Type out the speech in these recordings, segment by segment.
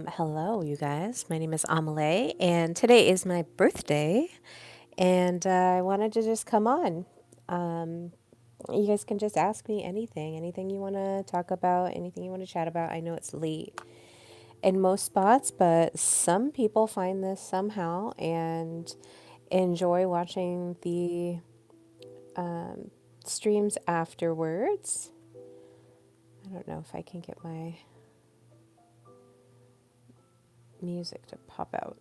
Hello, you guys. My name is Amelie, and today is my birthday, and I wanted to just come on. Um, you guys can just ask me anything you want to talk about, anything you want to chat about. I know it's late in most spots, but some people find this somehow and enjoy watching the um, streams afterwards. I don't know if I can get my music to pop out.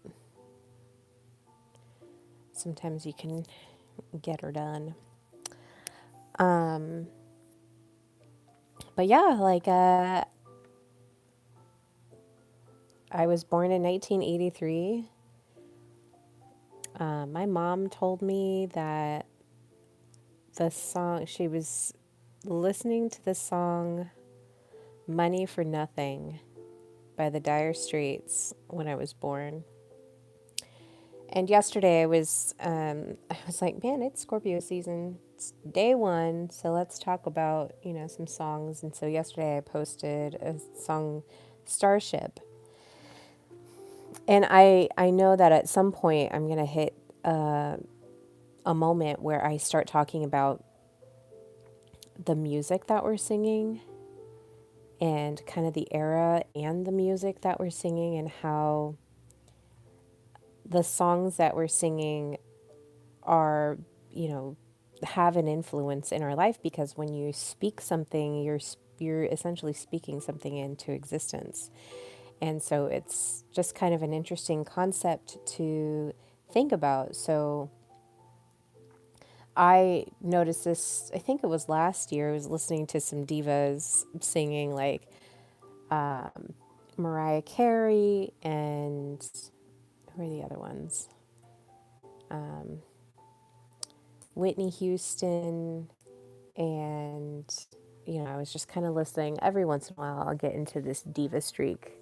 Sometimes you can get her done. Um, but yeah, I was born in 1983. My mom told me that the song, she was listening to the song Money for Nothing by the Dire Straits when I was born. And yesterday I was like, man, it's Scorpio season. It's day one, so let's talk about, some songs. And so yesterday I posted a song, Starship. And I know that at some point I'm going to hit a moment where I start talking about the music that we're singing and kind of the era and the music that we're singing and how the songs that we're singing are, you know, have an influence in our life because when you speak something, you're essentially speaking something into existence. And so it's just kind of an interesting concept to think about. So I noticed this, I think it was last year, I was listening to some divas singing like Mariah Carey and who are the other ones? Whitney Houston. And, I was just kind of listening. Every once in a while, I'll get into this diva streak.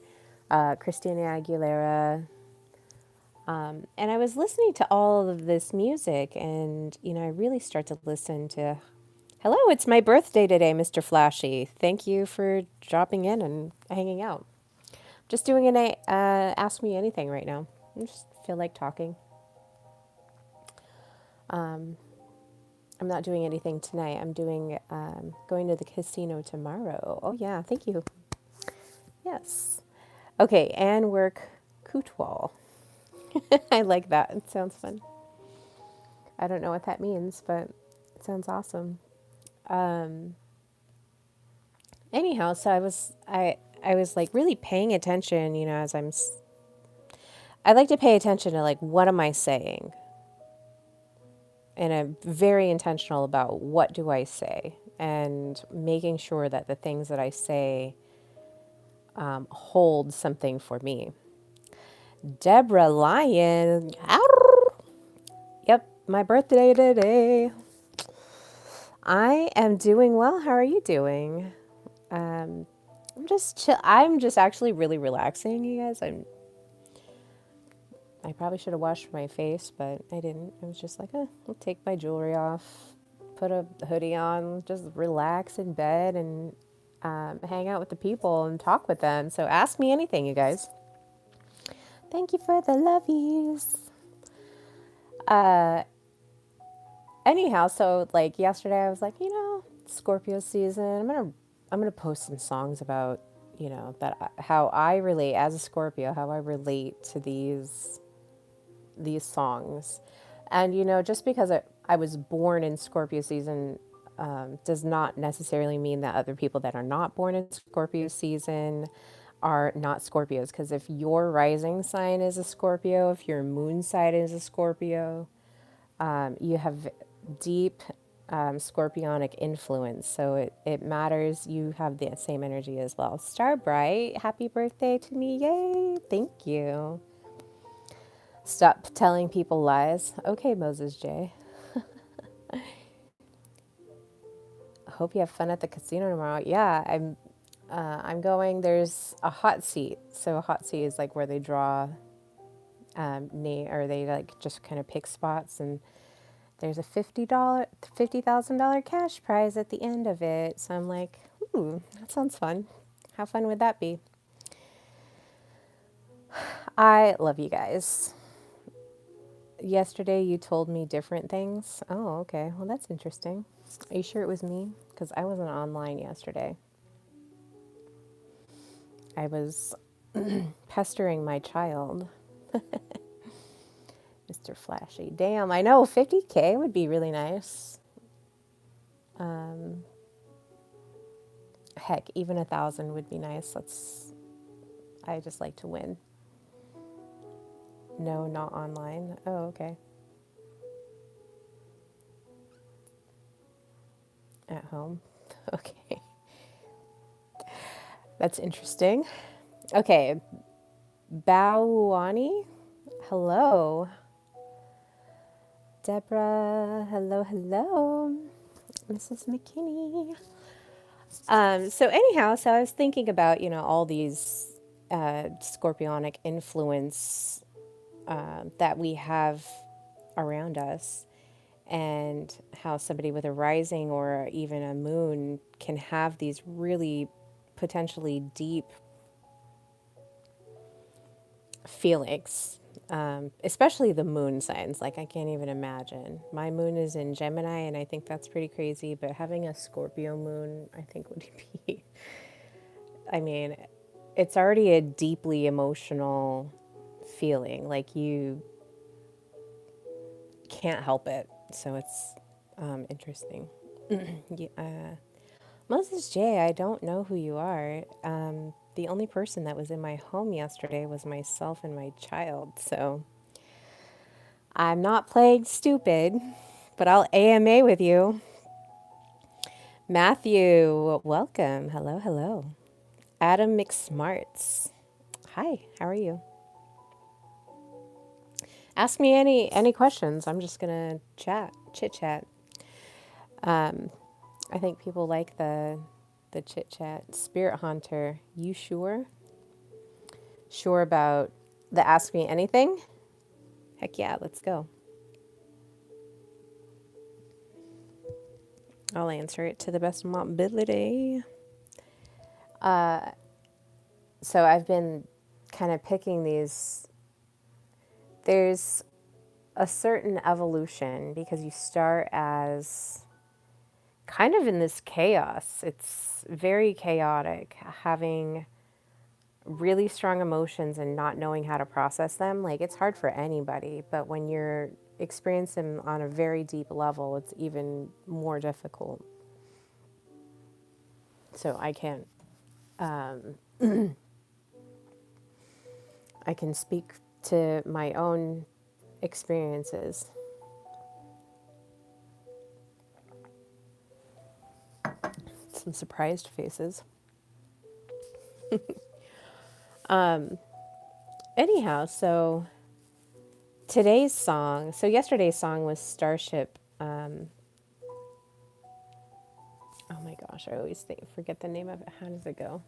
Christina Aguilera. And I was listening to all of this music, and, I really start to listen to hello, it's my birthday today, Mr. Flashy. Thank you for dropping in and hanging out. Just doing an ask me anything right now. I just feel like talking. I'm not doing anything tonight. I'm doing going to the casino tomorrow. Oh yeah, thank you. Yes. Okay, and work Kutwal. I like that. It sounds fun. I don't know what that means, but it sounds awesome. Um, Anyhow, so I was like really paying attention, as I like to pay attention to like what am I saying? And I'm very intentional about what do I say and making sure that the things that I say hold something for me. Deborah Lyon. Arr! Yep, my birthday today. I am doing well. How are you doing? Um, I'm just chill. I'm just actually really relaxing, you guys. I probably should have washed my face, but I didn't. I was just like, I'll take my jewelry off, put a hoodie on, just relax in bed and hang out with the people and talk with them. So ask me anything, you guys. Thank you for the lovies. Uh, Anyhow, so like yesterday, I was like, Scorpio season. I'm gonna post some songs about how I relate as a Scorpio, how I relate to these songs. And, just because I was born in Scorpio season does not necessarily mean that other people that are not born in Scorpio season are not Scorpios. Because if your rising sign is a Scorpio, if your moon sign is a Scorpio, you have deep scorpionic influence. So it matters. You have the same energy as well. Star Bright, happy birthday to me. Yay. Thank you. Stop telling people lies. Okay, Moses J. Hope you have fun at the casino tomorrow. Yeah, I'm going. There's a hot seat. So a hot seat is like where they draw name or they like just kind of pick spots and there's a $50,000 cash prize at the end of it. So I'm like, ooh, that sounds fun. How fun would that be? I love you guys. Yesterday you told me different things. Oh, okay. Well, that's interesting. Are you sure it was me? Because I wasn't online yesterday. I was pestering my child, Mr. Flashy. Damn, I know 50K would be really nice. Um, Heck, even 1,000 would be nice. I just like to win. No, not online. Oh, okay. At home. Okay. That's interesting. Okay. Bawani. Hello. Deborah. Hello, hello. Mrs. McKinney. So anyhow, so I was thinking about, all these scorpionic influence that we have around us, and how somebody with a rising or even a moon can have these really potentially deep feelings, especially the moon signs. Like, I can't even imagine. My moon is in Gemini, and I think that's pretty crazy. But having a Scorpio moon, I think would be, I mean, it's already a deeply emotional feeling. Like, you can't help it. So it's interesting. Yeah, Moses J, I don't know who you are. The only person that was in my home yesterday was myself and my child. So I'm not playing stupid, but I'll AMA with you. Matthew, welcome. Hello, hello. Adam McSmarts. Hi, how are you? Ask me any questions. I'm just gonna chit chat. I think people like the chit chat. Spirit Hunter, you sure? Sure about the ask me anything? Heck yeah, let's go. I'll answer it to the best of my ability. So I've been kind of picking these. There's a certain evolution because you start as kind of in this chaos. It's very chaotic, having really strong emotions and not knowing how to process them. Like, it's hard for anybody, but when you're experiencing them on a very deep level, it's even more difficult. So I can speak to my own experiences. Some surprised faces. Anyhow, so today's song, so yesterday's song was Starship. Oh my gosh, I always forget the name of it. How does it go?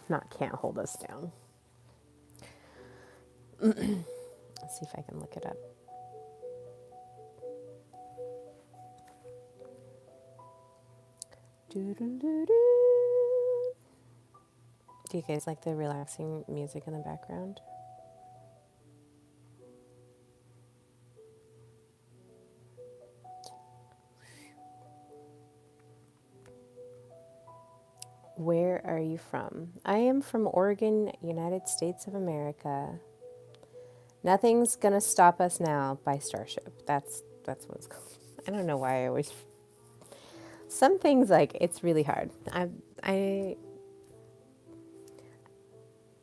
Not Can't Hold Us Down. Let's see if I can look it up. Do you guys like the relaxing music in the background? Where are you from? I am from Oregon, United States of America. Nothing's Gonna Stop Us Now by Starship. That's what it's called. I don't know why I always. Some things, like, it's really hard. I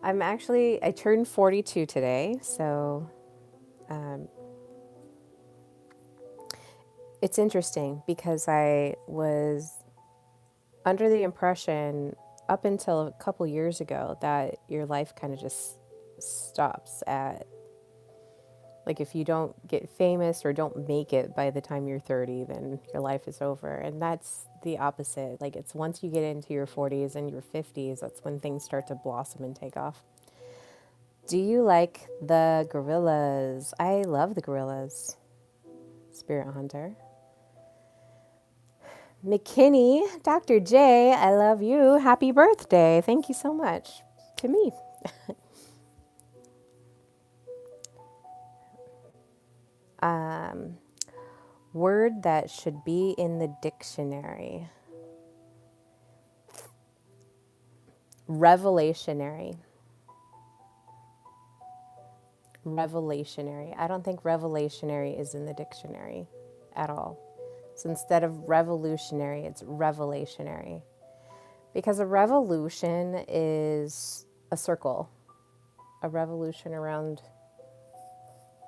I'm actually, I turned 42 today, so it's interesting because I was under the impression up until a couple years ago that your life kind of just stops at, like, if you don't get famous or don't make it by the time you're 30, then your life is over. And that's the opposite. Like, it's once you get into your 40s and your 50s, that's when things start to blossom and take off. Do you like the gorillas? I love the gorillas. Spirit Hunter. McKinney, Dr. J, I love you. Happy birthday. Thank you so much to me. Um, Word that should be in the dictionary. Revelationary. Revelationary. I don't think revelationary is in the dictionary at all. So instead of revolutionary, it's revelationary. Because a revolution is a circle, a revolution around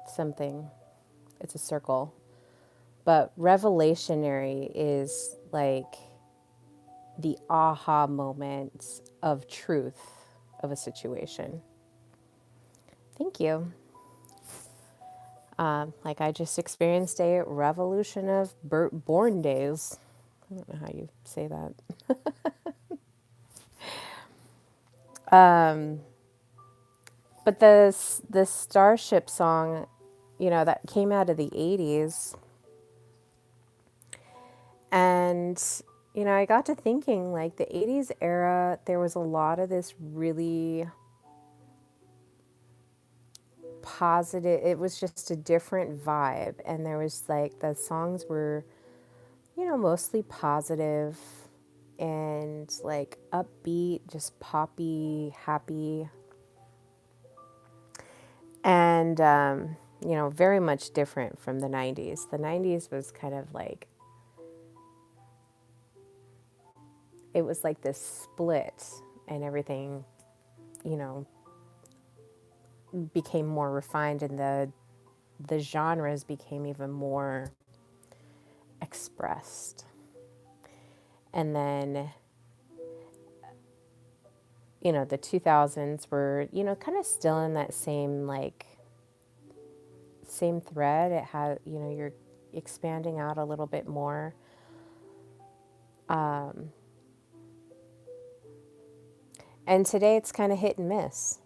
something. It's a circle. But revelationary is like the aha moment of truth of a situation. Thank you. Like I just experienced a revolution of born days. I don't know how you say that. But the Starship song, that came out of the 80s. And, I got to thinking like the 80s era, there was a lot of this really positive, it was just a different vibe. And there was like the songs were, mostly positive and like upbeat, just poppy, happy. And, very much different from the 90s. The 90s was kind of like, it was like this split and everything, you know, became more refined and the genres became even more expressed. And then, the 2000s were, kind of still in that same like same thread. It had, you're expanding out a little bit more. And today it's kind of hit and miss.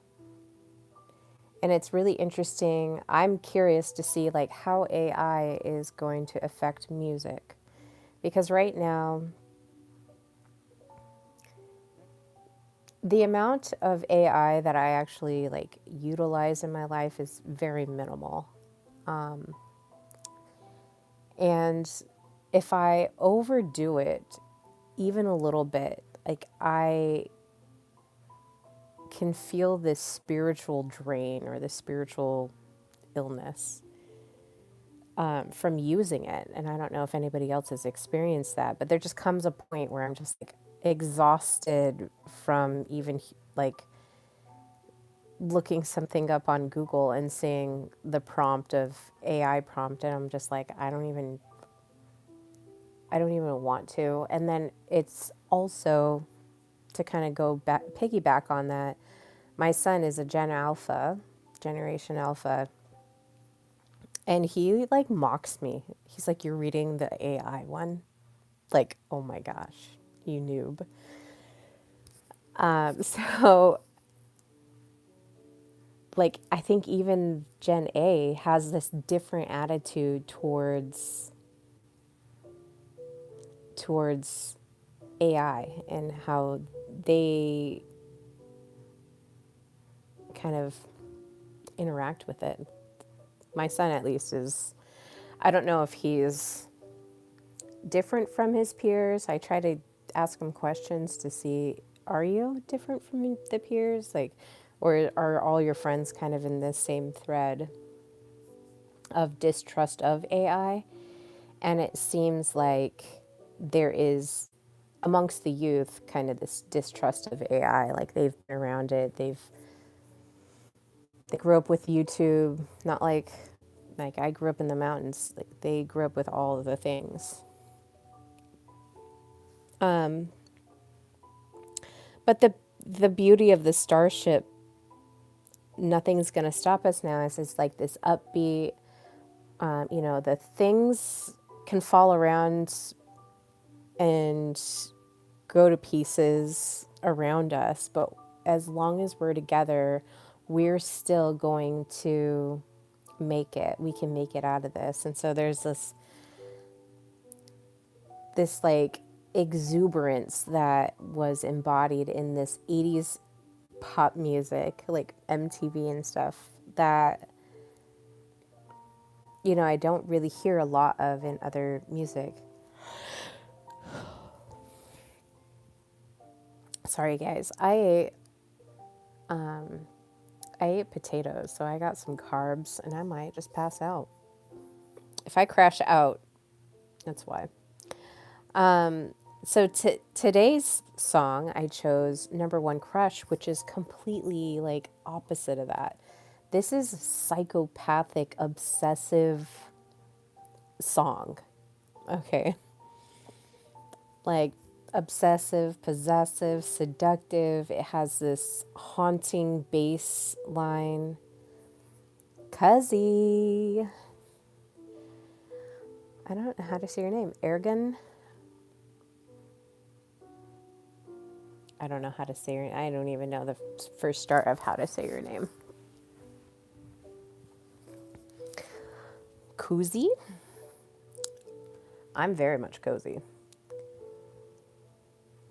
And it's really interesting. I'm curious to see like how AI is going to affect music. Because right now, the amount of AI that I actually like utilize in my life is very minimal. And if I overdo it even a little bit, like I can feel this spiritual drain or this spiritual illness from using it. And I don't know if anybody else has experienced that, but there just comes a point where I'm just like exhausted from even like looking something up on Google and seeing the prompt of AI prompt, and I'm just like, I don't even want to. And then it's also to kind of go back, piggyback on that. My son is a Generation Alpha, and he like mocks me. He's like, "You're reading the AI one?" Like, oh my gosh, you noob. So, like, I think even Gen A has this different attitude towards AI and how they kind of interact with it. My son, at least, is, I don't know if he's different from his peers. I try to ask him questions to see, are you different from the peers? Like, or are all your friends kind of in this same thread of distrust of AI? And it seems like there is amongst the youth kind of this distrust of AI. Like they've been around it. They grew up with YouTube, not like I grew up in the mountains. Like they grew up with all of the things. But the beauty of the Starship, nothing's gonna stop us now. It's like this upbeat. The things can fall around and go to pieces around us, but as long as we're together, we're still going to make it. We can make it out of this. And so there's this like exuberance that was embodied in this 80s pop music, like MTV and stuff, that, I don't really hear a lot of in other music. Sorry, guys. I ate potatoes, so I got some carbs, and I might just pass out. If I crash out, that's why. So today's song, I chose Number One Crush, which is completely like opposite of that. This is a psychopathic, obsessive song. Okay. Like obsessive, possessive, seductive. It has this haunting bass line. Cuzzy. I don't know how to say your name. Ergen? I don't know how to say your name. I don't even know the first start of how to say your name. Cozy? I'm very much cozy.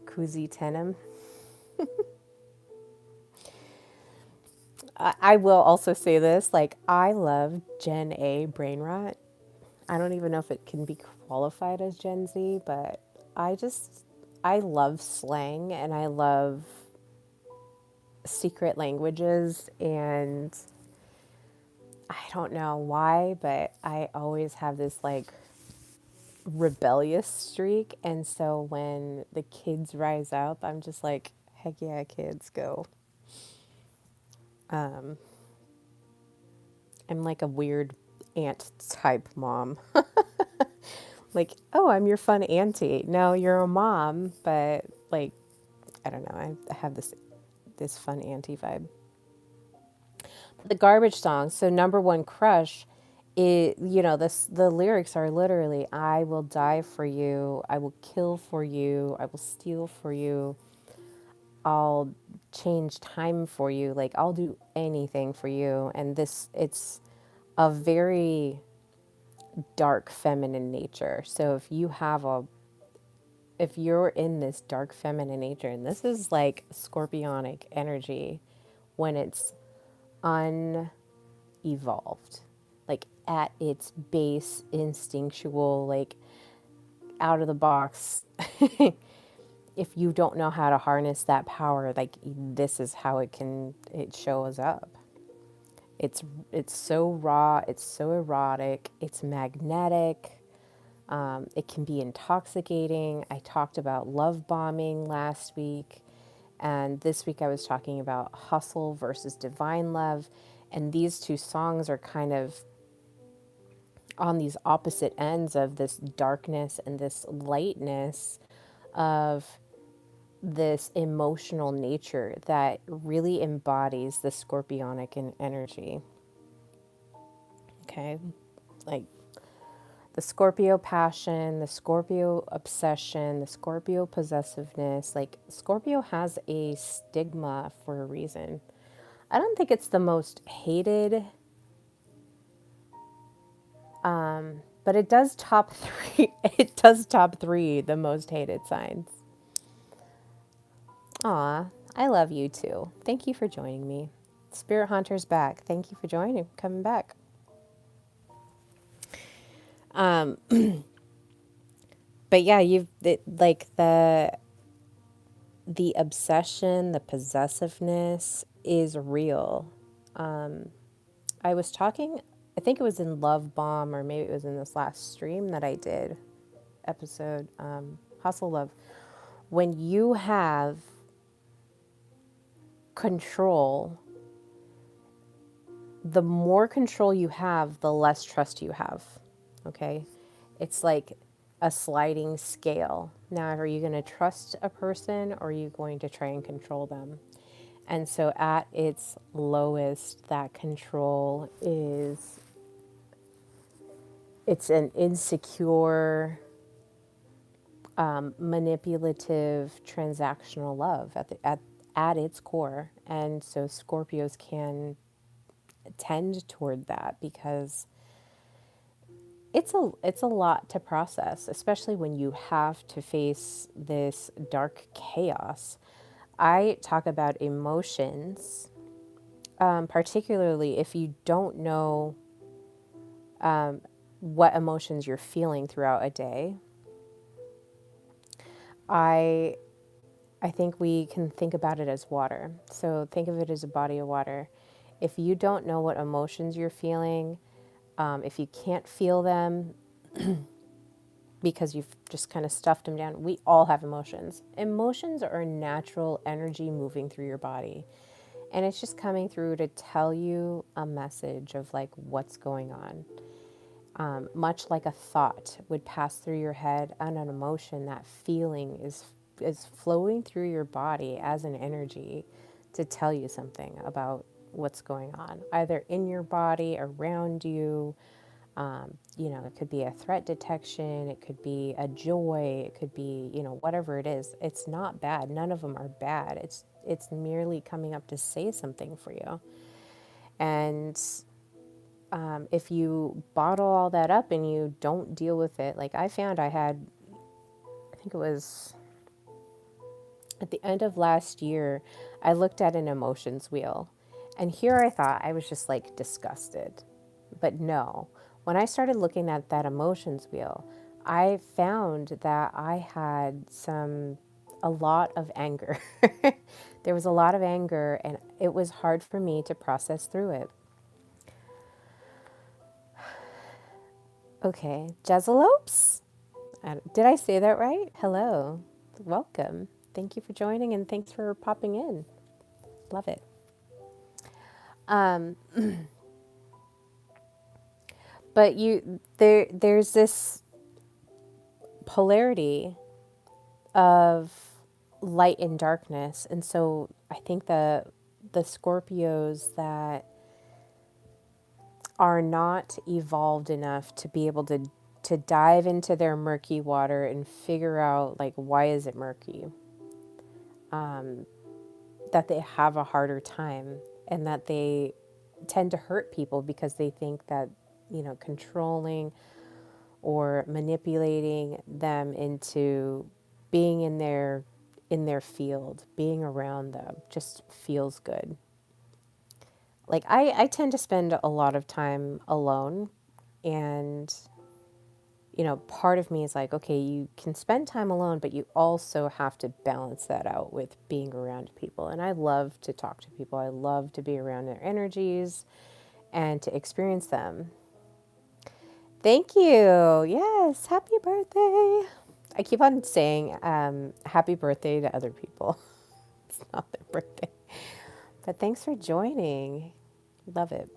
Cozy Tenem. I will also say this, like, I love Gen A brain rot. I don't even know if it can be qualified as Gen Z, but I love slang and I love secret languages, and I don't know why, but I always have this like rebellious streak. And so when the kids rise up, I'm just like, heck yeah, kids, go. Um, I'm like a weird aunt type mom. Like, oh, I'm your fun auntie. No, you're a mom, but like, I don't know. I have this fun auntie vibe. The garbage song. So Number One Crush, the lyrics are literally, I will die for you, I will kill for you, I will steal for you, I'll change time for you, like I'll do anything for you. And it's a very dark feminine nature. So if you're in this dark feminine nature, and this is like scorpionic energy when it's unevolved, like at its base, instinctual, like out of the box. If you don't know how to harness that power, like this is how it shows up. It's it's so raw, it's so erotic, it's magnetic. It can be intoxicating. I talked about love bombing last week, and this week I was talking about hustle versus divine love. And these two songs are kind of on these opposite ends of this darkness and this lightness of this emotional nature that really embodies the scorpionic energy. Okay? Like the Scorpio passion, the Scorpio obsession, the Scorpio possessiveness. Like Scorpio has a stigma for a reason. I don't think it's the most hated, but it does top three. It does top three the most hated signs. Aw, I love you too. Thank you for joining me. Spirit Hunter's back. Thank you for coming back. But yeah, like the obsession, the possessiveness is real. I was talking, I think it was in Love Bomb, or maybe it was in this last stream that I did, episode, Hustle Love. When you have control, the more control you have, the less trust you have. Okay? It's like a sliding scale. Now, are you going to trust a person, or are you going to try and control them? And so at its lowest, that control it's an insecure, manipulative, transactional love at its core. And so Scorpios can tend toward that because it's a lot to process, especially when you have to face this dark chaos. I talk about emotions, particularly if you don't know what emotions you're feeling throughout a day. I I think we can think about it as water. So think of it as a body of water. If you don't know what emotions you're feeling, if you can't feel them because you've just kind of stuffed them down, we all have emotions. Emotions are natural energy moving through your body. And it's just coming through to tell you a message of like what's going on. Much like a thought would pass through your head and an emotion, that feeling is flowing through your body as an energy to tell you something about what's going on, either in your body, around you. It could be a threat detection, it could be a joy, it could be, whatever it is. It's not bad. None of them are bad. It's merely coming up to say something for you. And if you bottle all that up and you don't deal with it, like I found I think it was at the end of last year, I looked at an emotions wheel. And here I thought I was just like disgusted. But no, when I started looking at that emotions wheel, I found that I had a lot of anger. There was a lot of anger, and it was hard for me to process through it. Okay, Jezalopes? Did I say that right? Hello, welcome. Thank you for joining and thanks for popping in. Love it. Um, but there's this polarity of light and darkness, and so I think the Scorpios that are not evolved enough to be able to dive into their murky water and figure out like why is it murky, that they have a harder time and that they tend to hurt people because they think that controlling or manipulating them into being in their field, being around them just feels good. Like I tend to spend a lot of time alone, and part of me is like, okay, you can spend time alone, but you also have to balance that out with being around people. And I love to talk to people. I love to be around their energies and to experience them. Thank you. Yes, happy birthday. I keep on saying happy birthday to other people. It's not their birthday. But thanks for joining. Love it.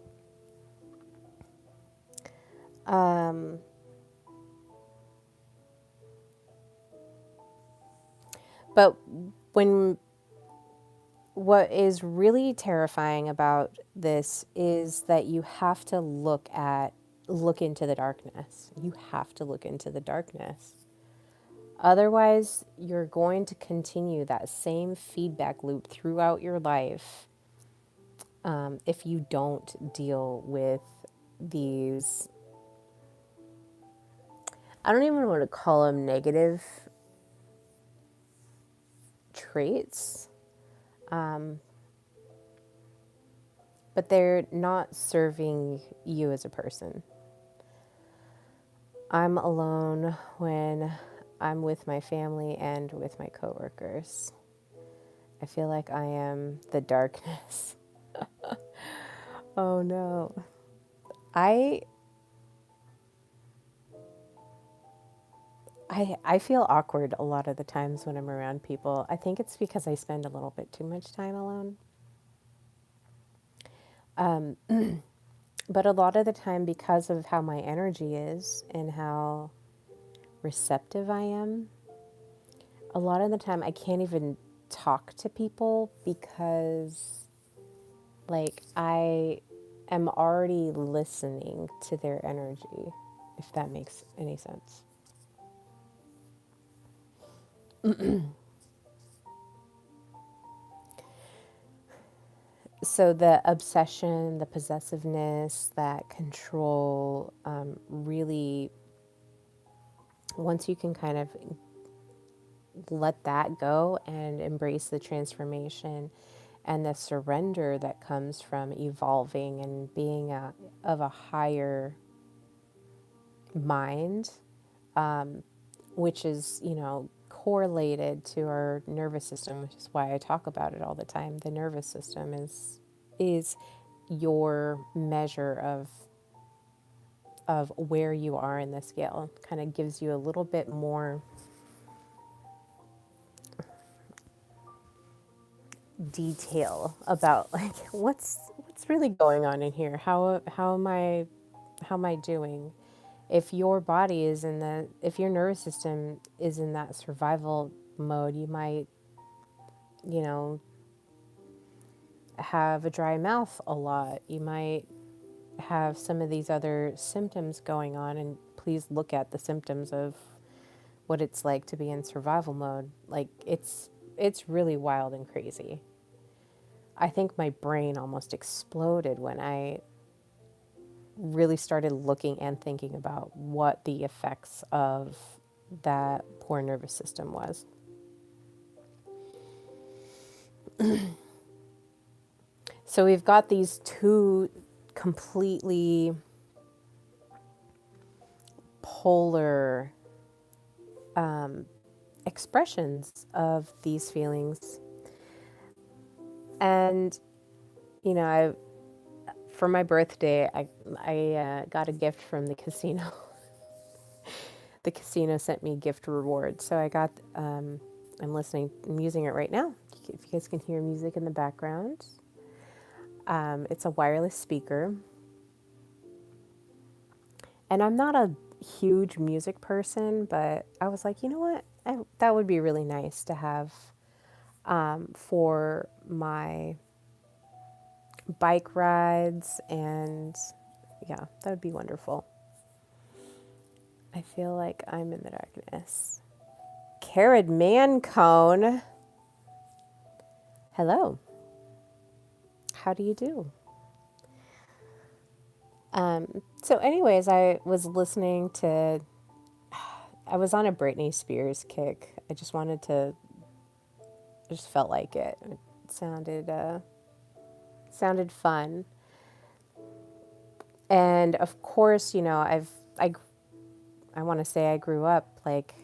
Um, but when what is really terrifying about this is that you have to look into the darkness. You have to look into the darkness. Otherwise, you're going to continue that same feedback loop throughout your life, if you don't deal with these, I don't even want to call them negative traits, but they're not serving you as a person. I'm alone when I'm with my family and with my coworkers. I feel like I am the darkness. Oh no. I I feel awkward a lot of the times when I'm around people. I think it's because I spend a little bit too much time alone. But a lot of the time, because of how my energy is and how receptive I am, a lot of the time I can't even talk to people because, like, I am already listening to their energy, if that makes any sense. So the obsession, the possessiveness, that control, really, once you can kind of let that go and embrace the transformation and the surrender that comes from evolving and being of a higher mind, which is, correlated to our nervous system, which is why I talk about it all the time. The nervous system is your measure of where you are in the scale. Kind of gives you a little bit more detail about like what's really going on in here. How am I doing? If your body is if your nervous system is in that survival mode, you might, you know, have a dry mouth a lot. You might have some of these other symptoms going on, and please look at the symptoms of what it's like to be in survival mode. Like it's really wild and crazy. I think my brain almost exploded when I really started looking and thinking about what the effects of that poor nervous system was. So we've got these two completely polar expressions of these feelings. And, I for my birthday, I got a gift from the casino. The casino sent me gift rewards. So I'm I'm using it right now. If you guys can hear music in the background, it's a wireless speaker. And I'm not a huge music person, but I was like, you know what? That would be really nice to have for my bike rides. And yeah, that would be wonderful. I feel like I'm in the darkness. Carrot Man Cone. Hello. How do you do? So, anyways, I was listening to. I was on a Britney Spears kick. I just felt like it. It sounded fun, and of course, I want to say I grew up like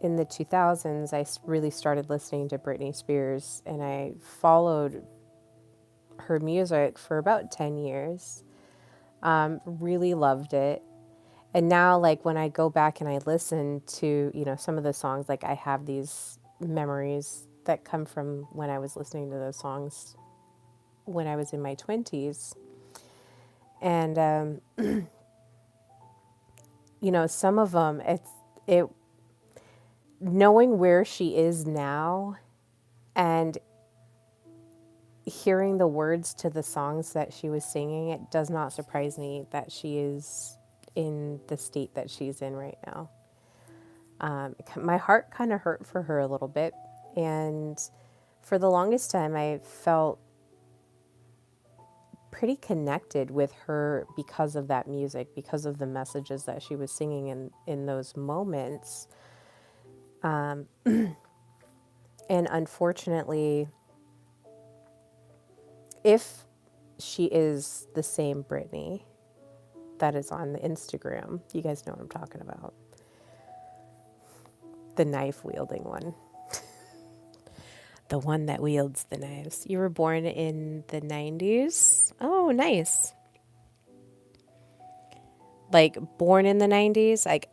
in the 2000s. I really started listening to Britney Spears, and I followed her music for about 10 years. Really loved it. And now, like, when I go back and I listen to, some of the songs, like, I have these memories that come from when I was listening to those songs when I was in my 20s. And, some of them, it, knowing where she is now and hearing the words to the songs that she was singing, it does not surprise me that she is in the state that she's in right now. My heart kind of hurt for her a little bit. And for the longest time, I felt pretty connected with her because of that music, because of the messages that she was singing in those moments. And unfortunately, if she is the same Britney that is on the Instagram, you guys know what I'm talking about. The knife wielding one. The one that wields the knives. You were born in the 90s? Oh, nice. Like, born in the 90s? Like,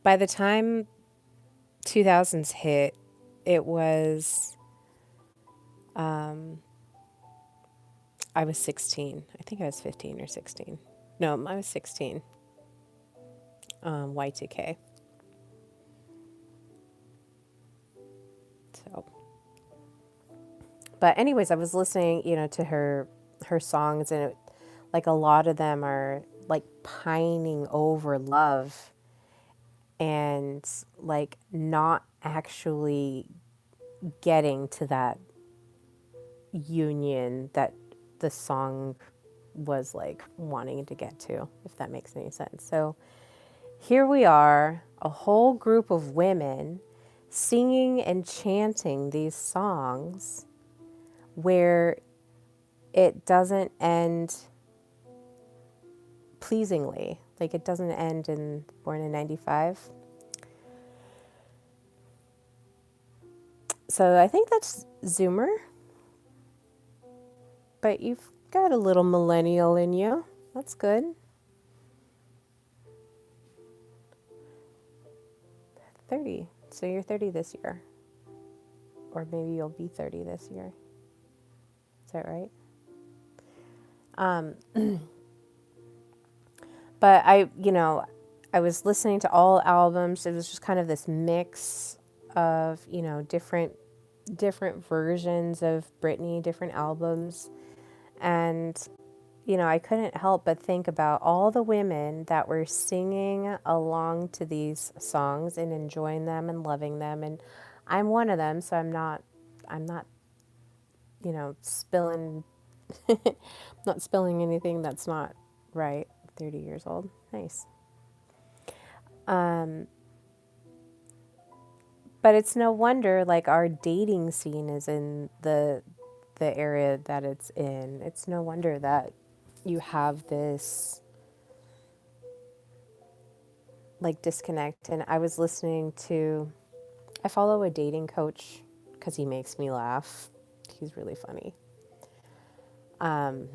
by the time 2000s hit, it was, I was 16. I think I was 15 or 16. No, I was 16. Y2K. So, but anyways, I was listening, to her songs, and like a lot of them are like pining over love and like not actually getting to that, union that the song was like wanting to get to, if that makes any sense. So here we are, a whole group of women singing and chanting these songs where it doesn't end pleasingly. Like it doesn't end in Born in 95. So I think that's Zoomer, but you've got a little millennial in you. That's good. 30. So you're 30 this year. Or maybe you'll be 30 this year. Is that right? Um, but I was listening to all albums. It was just kind of this mix of, different versions of Britney, different albums. And, I couldn't help but think about all the women that were singing along to these songs and enjoying them and loving them. And I'm one of them, so I'm not, spilling, not spilling anything that's not right. 30 years old. Nice. Um, but it's no wonder like our dating scene is in the area that it's in. It's no wonder that you have this like disconnect. And I was listening to, I follow a dating coach because he makes me laugh. He's really funny. Um,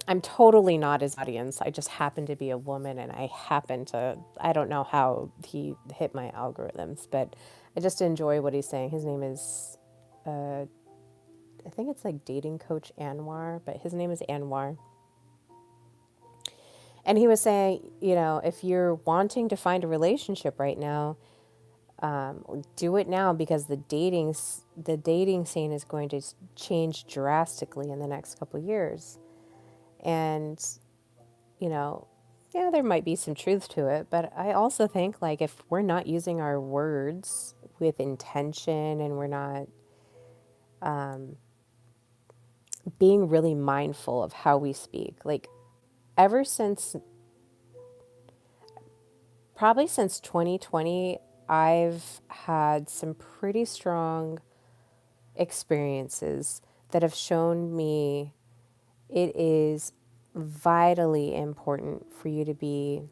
I'm totally not his audience. I just happen to be a woman and I don't know how he hit my algorithms, but I just enjoy what he's saying. His name is, I think it's like dating coach Anwar, but his name is Anwar. And he was saying, if you're wanting to find a relationship right now, do it now because the dating scene is going to change drastically in the next couple of years. And, you know, yeah, there might be some truth to it, but I also think like if we're not using our words with intention and we're not being really mindful of how we speak, like ever since probably since 2020, I've had some pretty strong experiences that have shown me it is vitally important for you to be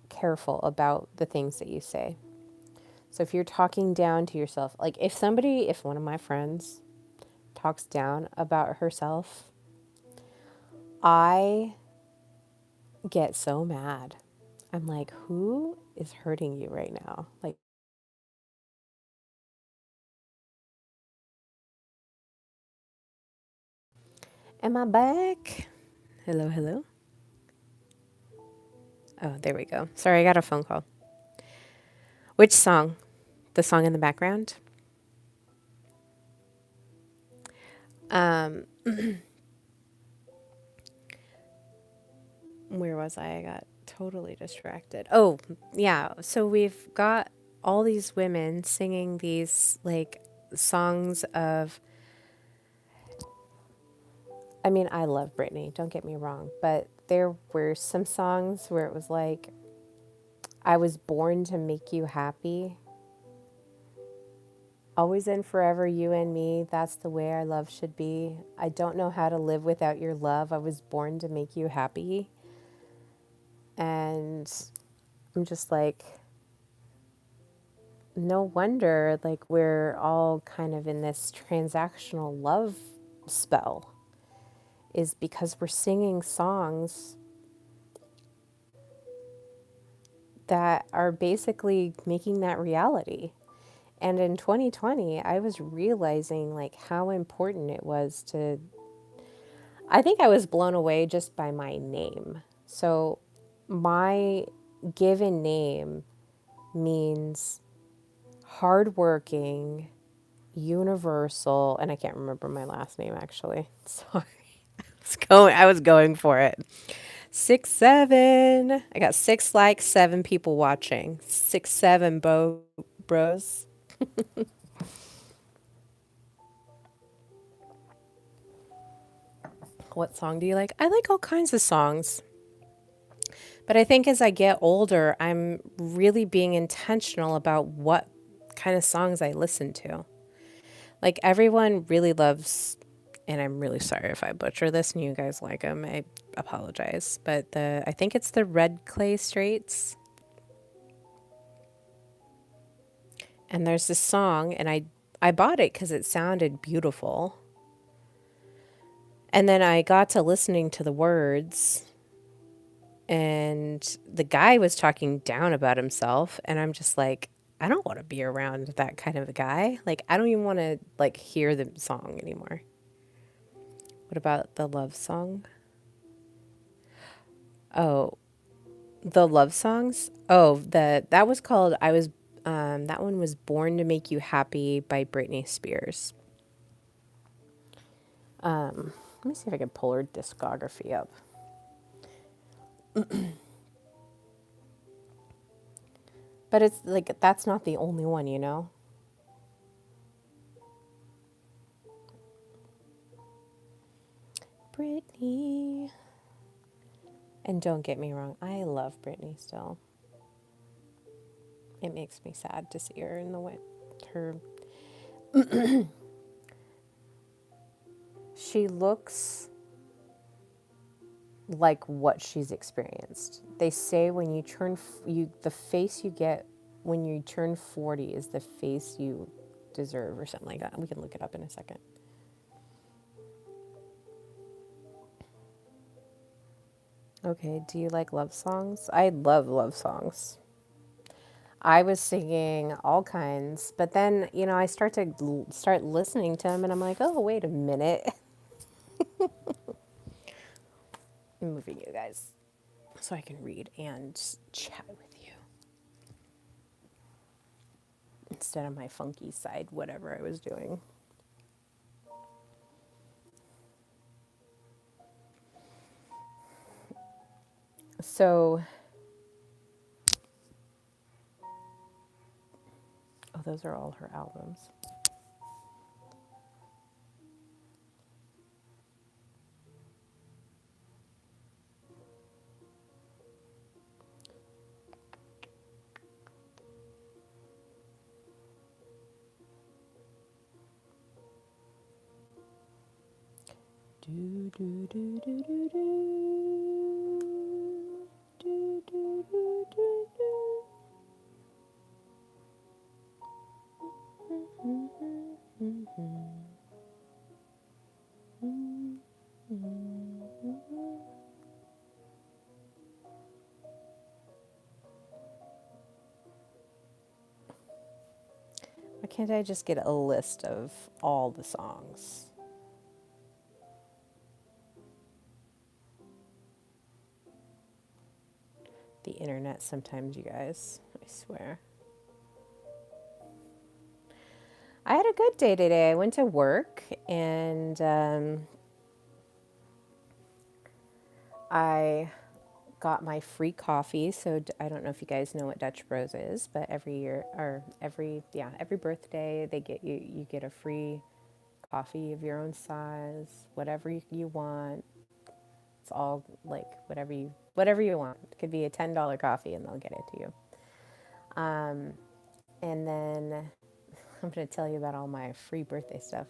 careful about the things that you say. So if you're talking down to yourself, like if one of my friends talks down about herself, I get so mad. I'm like, who is hurting you right now? Like, am I back? Hello, hello. Oh, there we go. Sorry, I got a phone call. Which song? The song in the background? Um, where was I? I got totally distracted. Oh, yeah. So we've got all these women singing these like songs of, I mean, I love Britney, don't get me wrong, but there were some songs where it was like, I was born to make you happy. Always and forever, you and me. That's the way our love should be. I don't know how to live without your love. I was born to make you happy. And I'm just like, no wonder, like, we're all kind of in this transactional love spell, is because we're singing songs that are basically making that reality. And in 2020, I was realizing like how important it was to, I think I was blown away just by my name. So my given name means hardworking, universal, and I can't remember my last name actually. Sorry. I was going for it. 6'7". I got 6 likes, 7 people watching. 6'7", bros. What song do you like? I like all kinds of songs. But I think as I get older, I'm really being intentional about what kind of songs I listen to. Like everyone really loves, and I'm really sorry if I butcher this and you guys like them. I apologize. But I think it's the Red Clay Straits. And there's this song, and I bought it because it sounded beautiful. And then I got to listening to the words, and the guy was talking down about himself, and I'm just like, I don't want to be around that kind of a guy. Like, I don't even want to like hear the song anymore. What about the love song? Oh, the love songs? Oh, that was called I was that one was Born to Make You Happy by Britney Spears. Let me see if I can pull her discography up. But it's like that's not the only one, you know? Britney. And don't get me wrong, I love Britney still. It makes me sad to see her in the way her she looks like what she's experienced. They say when you turn you the face you get when you turn 40 is the face you deserve or something like that. We can look it up in a second. Okay, do you like love songs? I love love songs. I was singing all kinds, but then, I start listening to them and I'm like, "Oh, wait a minute." I'm moving you guys so I can read and chat with you instead of my funky side, whatever I was doing. So, oh, those are all her albums. Do, do, do, do, do, do. Do, do, do, do, do. Why can't I just get a list of all the songs? The internet sometimes, you guys. I swear. I had a good day today. I went to work and I got my free coffee. So I don't know if you guys know what Dutch Bros is, but every year or every birthday they get you get a free coffee of your own size, whatever you want. It's all like whatever you want. It could be a $10 coffee and they'll get it to you. And then I'm going to tell you about all my free birthday stuff.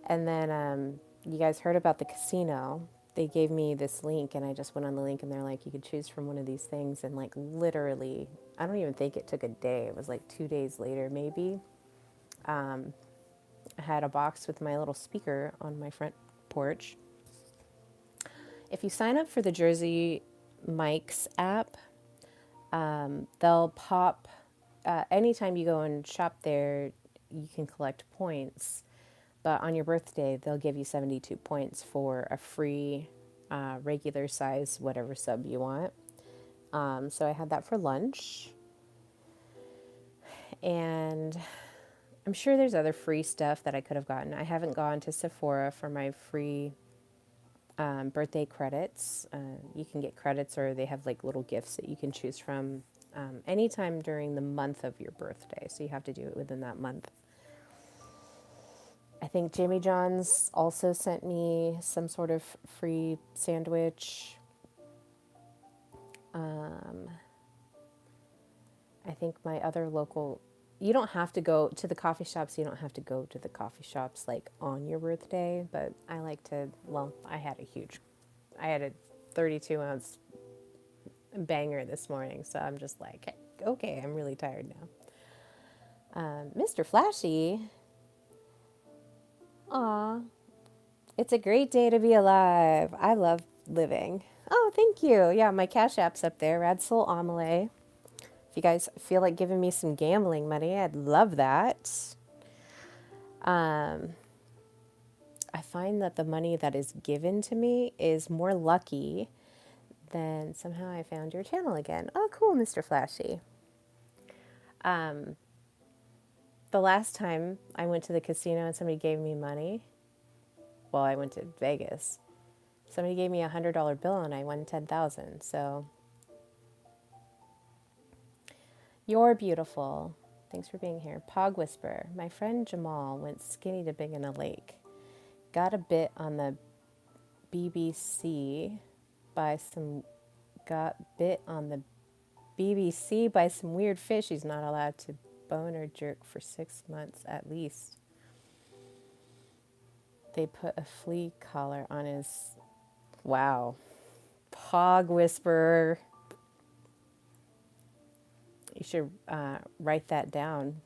And then you guys heard about the casino. They gave me this link and I just went on the link and they're like, you could choose from one of these things. And like literally, I don't even think it took a day. It was like 2 days later, maybe. I had a box with my little speaker on my front porch. If you sign up for the Jersey Mike's app, they'll pop, anytime you go and shop there, you can collect points. But on your birthday, they'll give you 72 points for a free regular size, whatever sub you want. So I had that for lunch. And I'm sure there's other free stuff that I could have gotten. I haven't gone to Sephora for my free birthday credits. You can get credits or they have like little gifts that you can choose from anytime during the month of your birthday. So you have to do it within that month. I think Jimmy John's also sent me some sort of free sandwich. Um, I think my other local, you don't have to go to the coffee shops. You don't have to go to the coffee shops like on your birthday, but I like to, well, I had a 32-ounce banger this morning. So I'm just like, hey, okay, I'm really tired now. Mr. Flashy, aw, it's a great day to be alive. I love living. Oh, thank you. Yeah, my Cash App's up there, RadSoulAmelie. If you guys feel like giving me some gambling money, I'd love that. I find that the money that is given to me is more lucky than somehow I found your channel again. Oh, cool, Mr. Flashy. The last time I went to the casino and somebody gave me money, well, I went to Vegas. Somebody gave me $100 bill and I won 10,000. So you're beautiful. Thanks for being here. Pog Whisper. My friend Jamal went skinny to big in a lake. Got a bit on the BBC by some got bit on the BBC by some weird fish he's not allowed to bone or jerk for 6 months at least. They put a flea collar on his... Wow. Pog Whisperer. You should write that down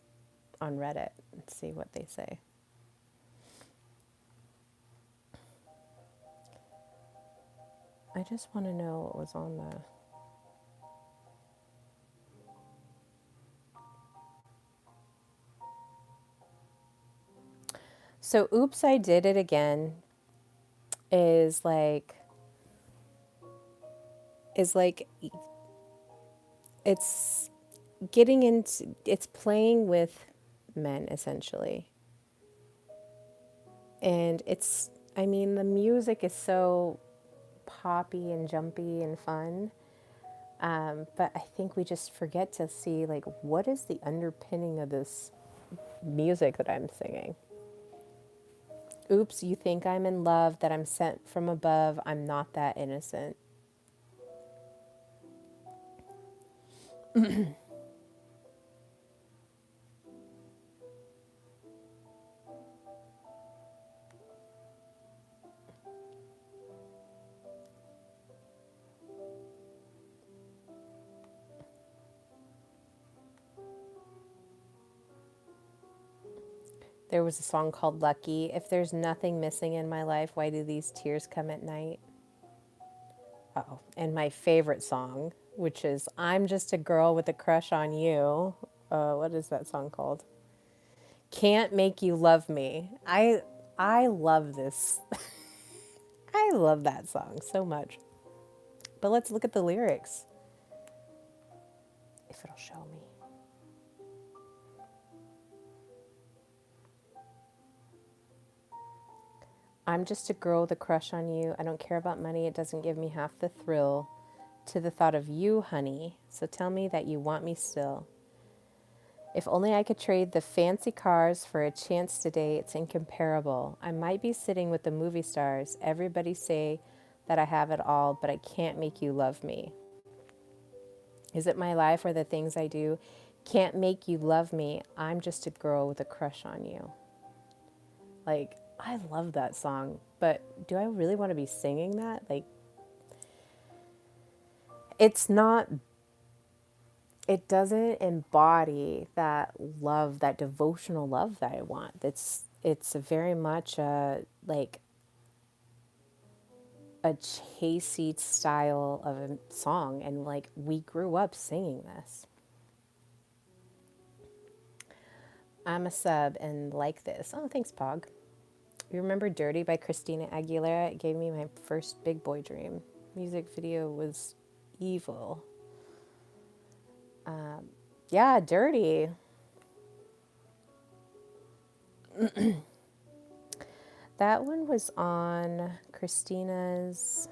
on Reddit and see what they say. I just want to know what was on the... So, Oops, I Did It Again is like it's getting into, it's playing with men essentially. And it's, I mean, the music is so poppy and jumpy and fun. But I think we just forget to see, like, what is the underpinning of this music that I'm singing? Oops, you think I'm in love, that I'm sent from above. I'm not that innocent. There was a song called Lucky. If there's nothing missing in my life, why do these tears come at night? Oh, and my favorite song, which is I'm Just a Girl with a Crush on You. What is that song called? Can't Make You Love Me. I love this. I love that song so much. But let's look at the lyrics. If it'll show me. I'm just a girl with a crush on you. I don't care about money. It doesn't give me half the thrill to the thought of you, honey. So tell me that you want me still. If only I could trade the fancy cars for a chance today, it's incomparable. I might be sitting with the movie stars. Everybody say that I have it all, but I can't make you love me. Is it my life or the things I do? Can't make you love me. I'm just a girl with a crush on you. Like, I love that song, but do I really want to be singing that? Like, it's not, it doesn't embody that love, that devotional love that I want. It's very much like a chasey style of a song, and like we grew up singing this. I'm a sub and like this. Oh, thanks, Pog. You remember Dirty by Christina Aguilera? It gave me my first big boy dream. Music video was evil. Yeah, Dirty. That one was on Christina's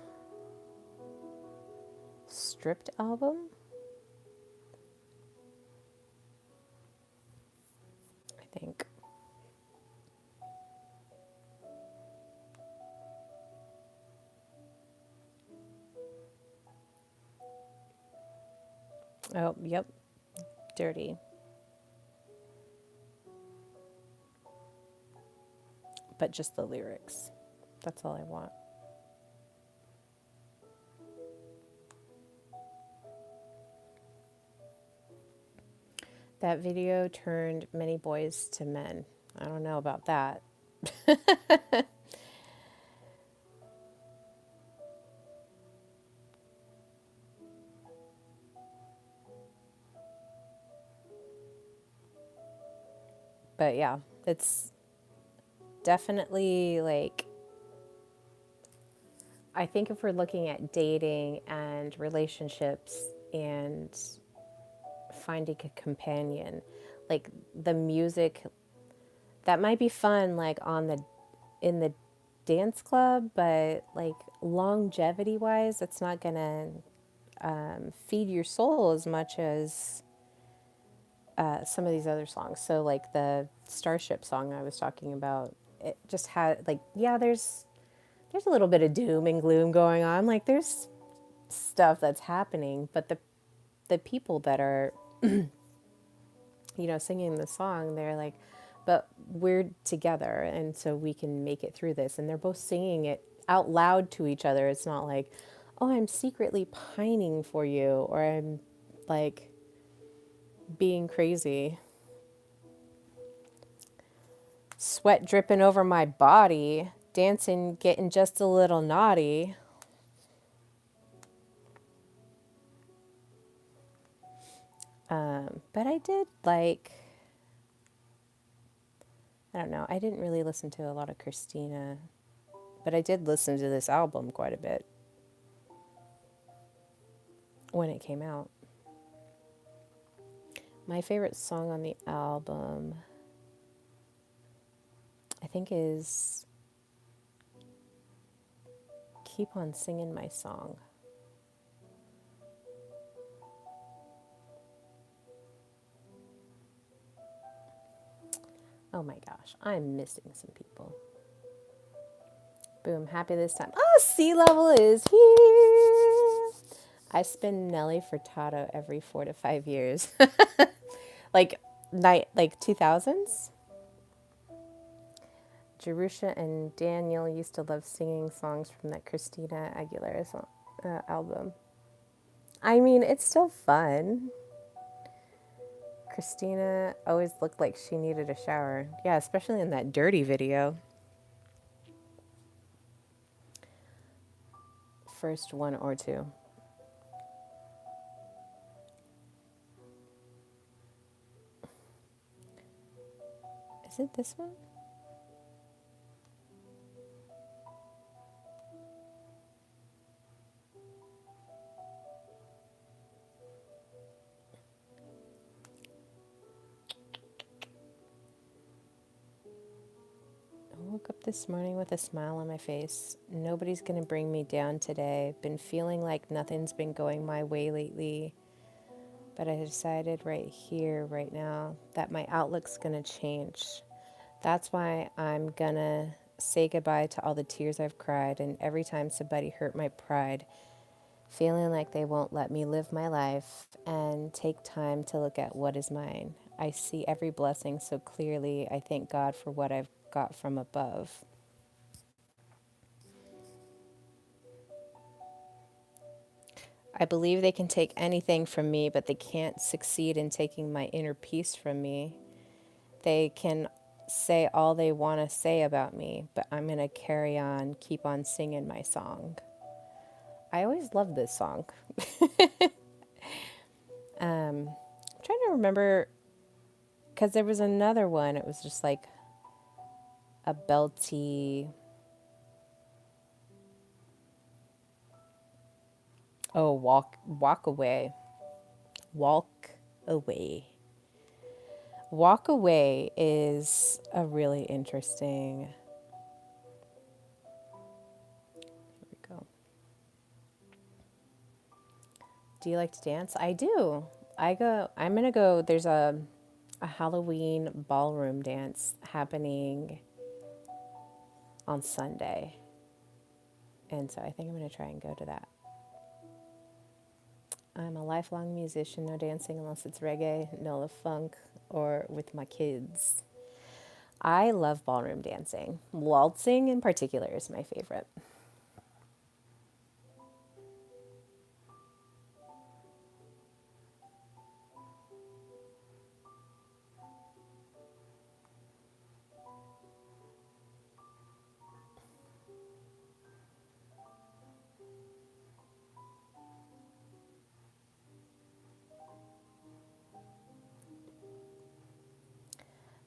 Stripped album, I think. Oh, yep. Dirty. But just the lyrics. That's all I want. That video turned many boys to men. I don't know about that. But yeah, it's definitely like, I think if we're looking at dating and relationships and finding a companion, like the music, that might be fun like on the in the dance club, but like longevity wise, it's not gonna feed your soul as much as some of these other songs. So like the Starship song I was talking about, it just had like, yeah, there's a little bit of doom and gloom going on. Like there's stuff that's happening, but the people that are, singing the song, they're like, but we're together and so we can make it through this. And they're both singing it out loud to each other. It's not like, oh, I'm secretly pining for you, or I'm like being crazy. Sweat dripping over my body, dancing, getting just a little naughty. But I did like, I don't know, I didn't really listen to a lot of Christina, but I did listen to this album quite a bit when it came out. My favorite song on the album, I think, is Keep on Singing My Song. Oh my gosh, I'm missing some people. Boom, happy this time. Oh, Sea Level is here. I spin Nelly Furtado every 4 to 5 years. like like 2000s. Jerusha and Daniel used to love singing songs from that Christina Aguilera album. I mean, it's still fun. Christina always looked like she needed a shower. Yeah, especially in that Dirty video. First one or two. Is it this one? I woke up this morning with a smile on my face. Nobody's going to bring me down today. Been feeling like nothing's been going my way lately. But I decided right here, right now, that my outlook's going to change. That's why I'm going to say goodbye to all the tears I've cried and every time somebody hurt my pride, feeling like they won't let me live my life and take time to look at what is mine. I see every blessing so clearly. I thank God for what I've got from above. I believe they can take anything from me, but they can't succeed in taking my inner peace from me. They can say all they want to say about me, but I'm going to carry on, keep on singing my song. I always loved this song. I'm trying to remember, because there was another one, it was just like a belty. Oh, walk away. Walk away. Walk away is a really interesting. Here we go. Do you like to dance? I do. I'm gonna go. There's a Halloween ballroom dance happening on Sunday, and so I think I'm gonna try and go to that. I'm a lifelong musician, no dancing unless it's reggae, no funk, or with my kids. I love ballroom dancing. Waltzing in particular is my favorite.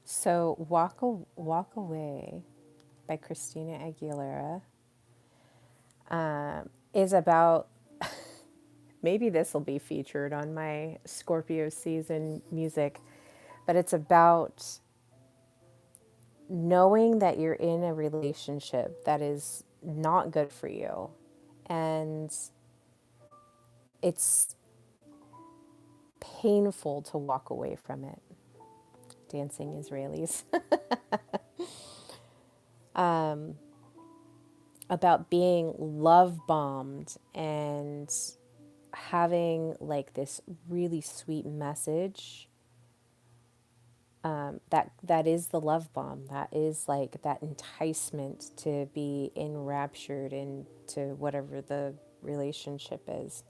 So, Walk Away by Christina Aguilera is about, maybe this will be featured on my Scorpio season music, but it's about knowing that you're in a relationship that is not good for you. And it's painful to walk away from it. Dancing Israelis. About being love bombed and having like this really sweet message, that is the love bomb, that is like that enticement to be enraptured into whatever the relationship is.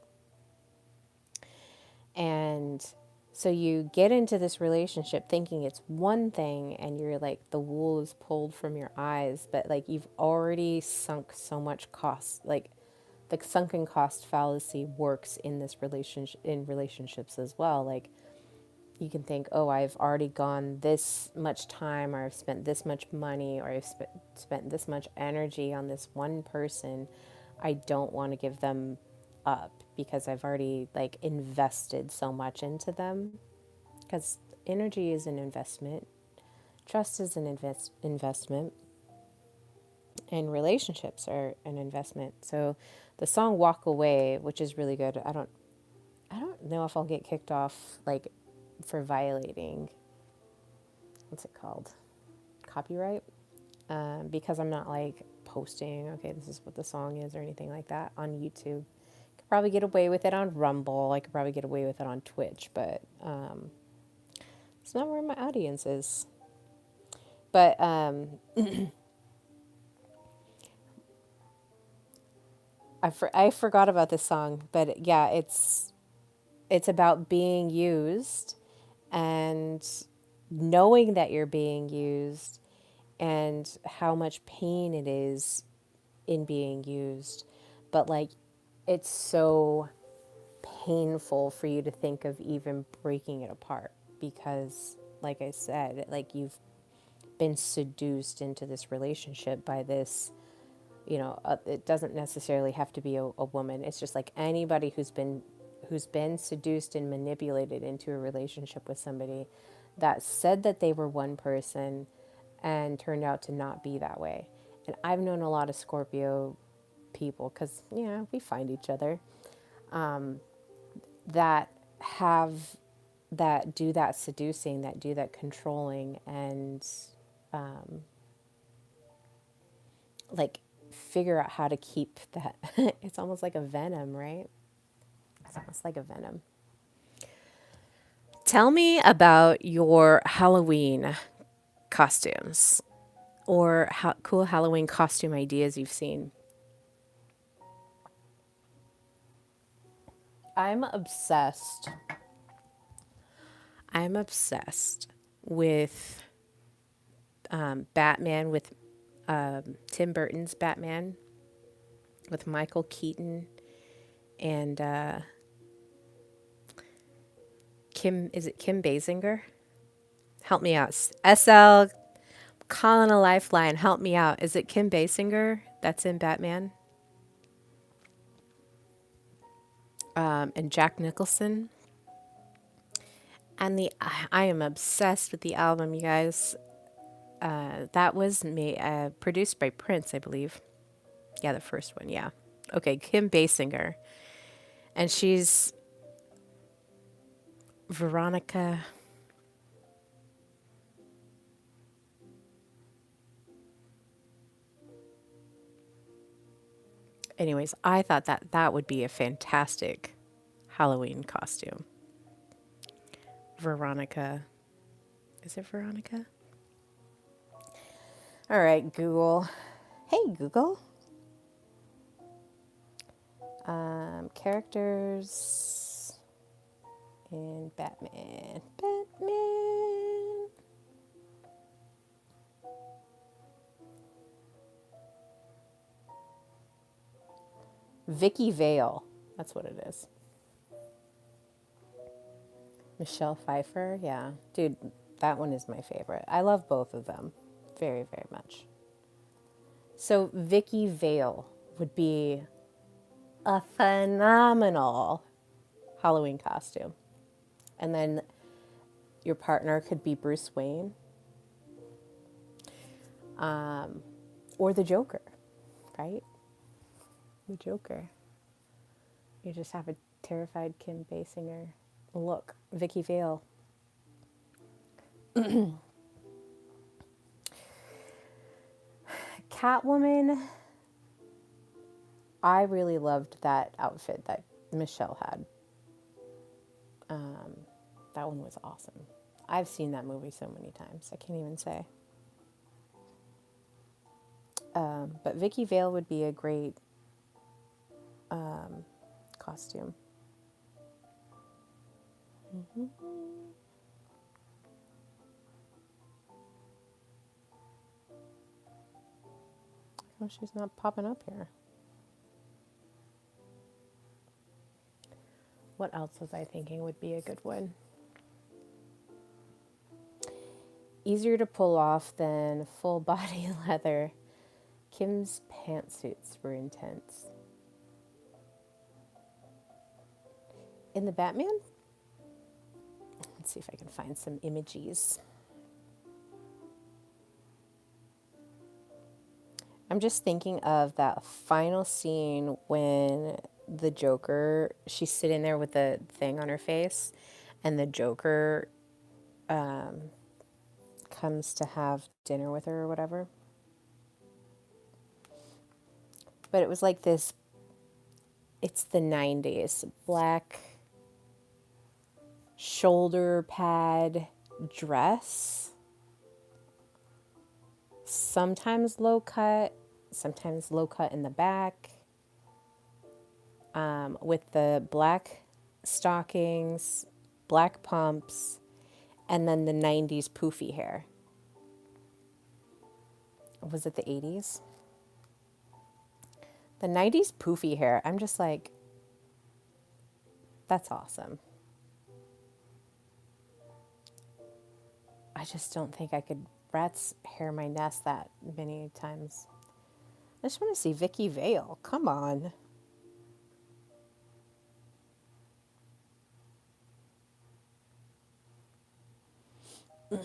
And so you get into this relationship thinking it's one thing, and you're like, the wool is pulled from your eyes, but like you've already sunk so much cost. Like the sunken cost fallacy works in this relationship, in relationships as well. Like you can think, oh, I've already gone this much time, or I've spent this much money, or I've spent this much energy on this one person. I don't want to give them up because I've already like invested so much into them. Because energy is an investment, trust is an investment, and relationships are an investment. So the song Walk Away, which is really good, I don't know if I'll get kicked off like for violating, what's it called, copyright, because I'm not like posting, okay, this is what the song is or anything like that on YouTube. Could probably get away with it on Rumble. I could probably get away with it on Twitch, but it's not where my audience is. But I forgot about this song, but yeah, it's about being used and knowing that you're being used and how much pain it is in being used. But like, it's so painful for you to think of even breaking it apart because, like I said, like you've been seduced into this relationship by this, it doesn't necessarily have to be a woman. It's just like anybody who's been seduced and manipulated into a relationship with somebody that said that they were one person and turned out to not be that way. And I've known a lot of Scorpio people, because yeah, we find each other, that have that do that seducing, that do that controlling, and like figure out how to keep that. It's almost like a venom, right? It's almost like a venom. Tell me about your Halloween costumes or cool Halloween costume ideas you've seen. I'm obsessed. I'm obsessed with Batman, with Tim Burton's Batman, with Michael Keaton and is it Kim Basinger? Help me out. SL, calling a lifeline. Help me out. Is it Kim Basinger that's in Batman? And Jack Nicholson. And I am obsessed with the album, you guys. That was produced by Prince, I believe. Yeah, the first one. Yeah. Okay, Kim Basinger, and she's Veronica. Anyways, I thought that would be a fantastic Halloween costume. Veronica. Is it Veronica? All right, Google. Hey, Google. Characters in Batman. Batman. Vicky Vale. That's what it is. Michelle Pfeiffer. Yeah. Dude, that one is my favorite. I love both of them very, very much. So Vicky Vale would be a phenomenal Halloween costume. And then your partner could be Bruce Wayne or the Joker, right? The Joker. You just have a terrified Kim Basinger look. Vicky Vale. Catwoman, I really loved that outfit that Michelle had. That one was awesome. I've seen that movie so many times. I can't even say. But Vicky Vale would be a great costume. Oh, she's not popping up here. What else was I thinking would be a good one? Easier to pull off than full body leather. Kim's pantsuits were intense. In the Batman? Let's see if I can find some images. I'm just thinking of that final scene when the Joker, she's sitting there with the thing on her face, and the Joker comes to have dinner with her or whatever. But it was like this, it's the 90s, black shoulder pad dress, sometimes low cut in the back, with the black stockings, black pumps, and then the 90s poofy hair. Was it the 80s? The 90s poofy hair, I'm just like, that's awesome. I just don't think I could rat's hair my nest that many times. I just want to see Vicky Vale. Come on. I'm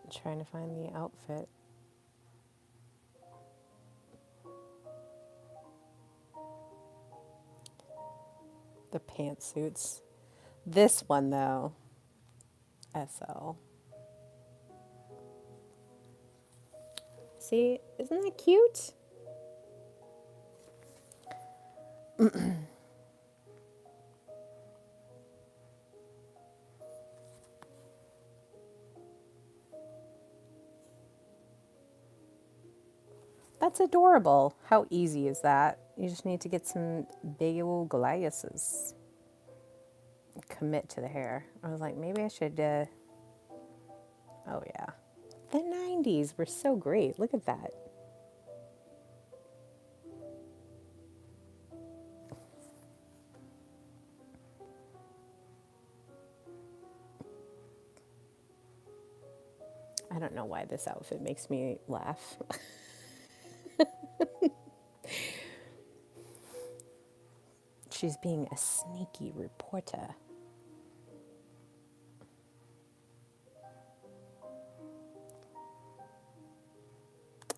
trying to find the outfit. The pantsuits. This one though, SL. See, isn't that cute? That's adorable. How easy is that? You just need to get some big old glasses. Commit to the hair. I was like, maybe I should, oh yeah. The 90s were so great. Look at that. I don't know why this outfit makes me laugh. She's being a sneaky reporter.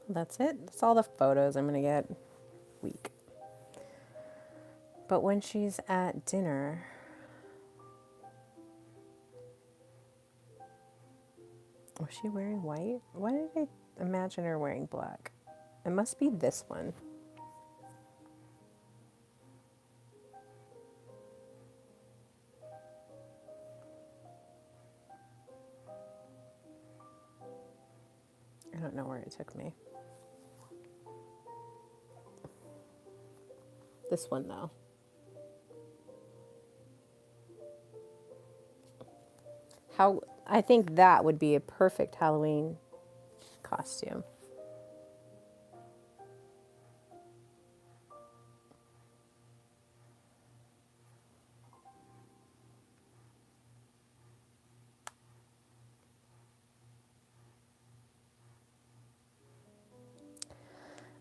That's it. That's all the photos I'm going to get. Week. But when she's at dinner, Was she wearing white? Why did I imagine her wearing black? It must be this one. I don't know where it took me. This one, though. How I think that would be a perfect Halloween costume.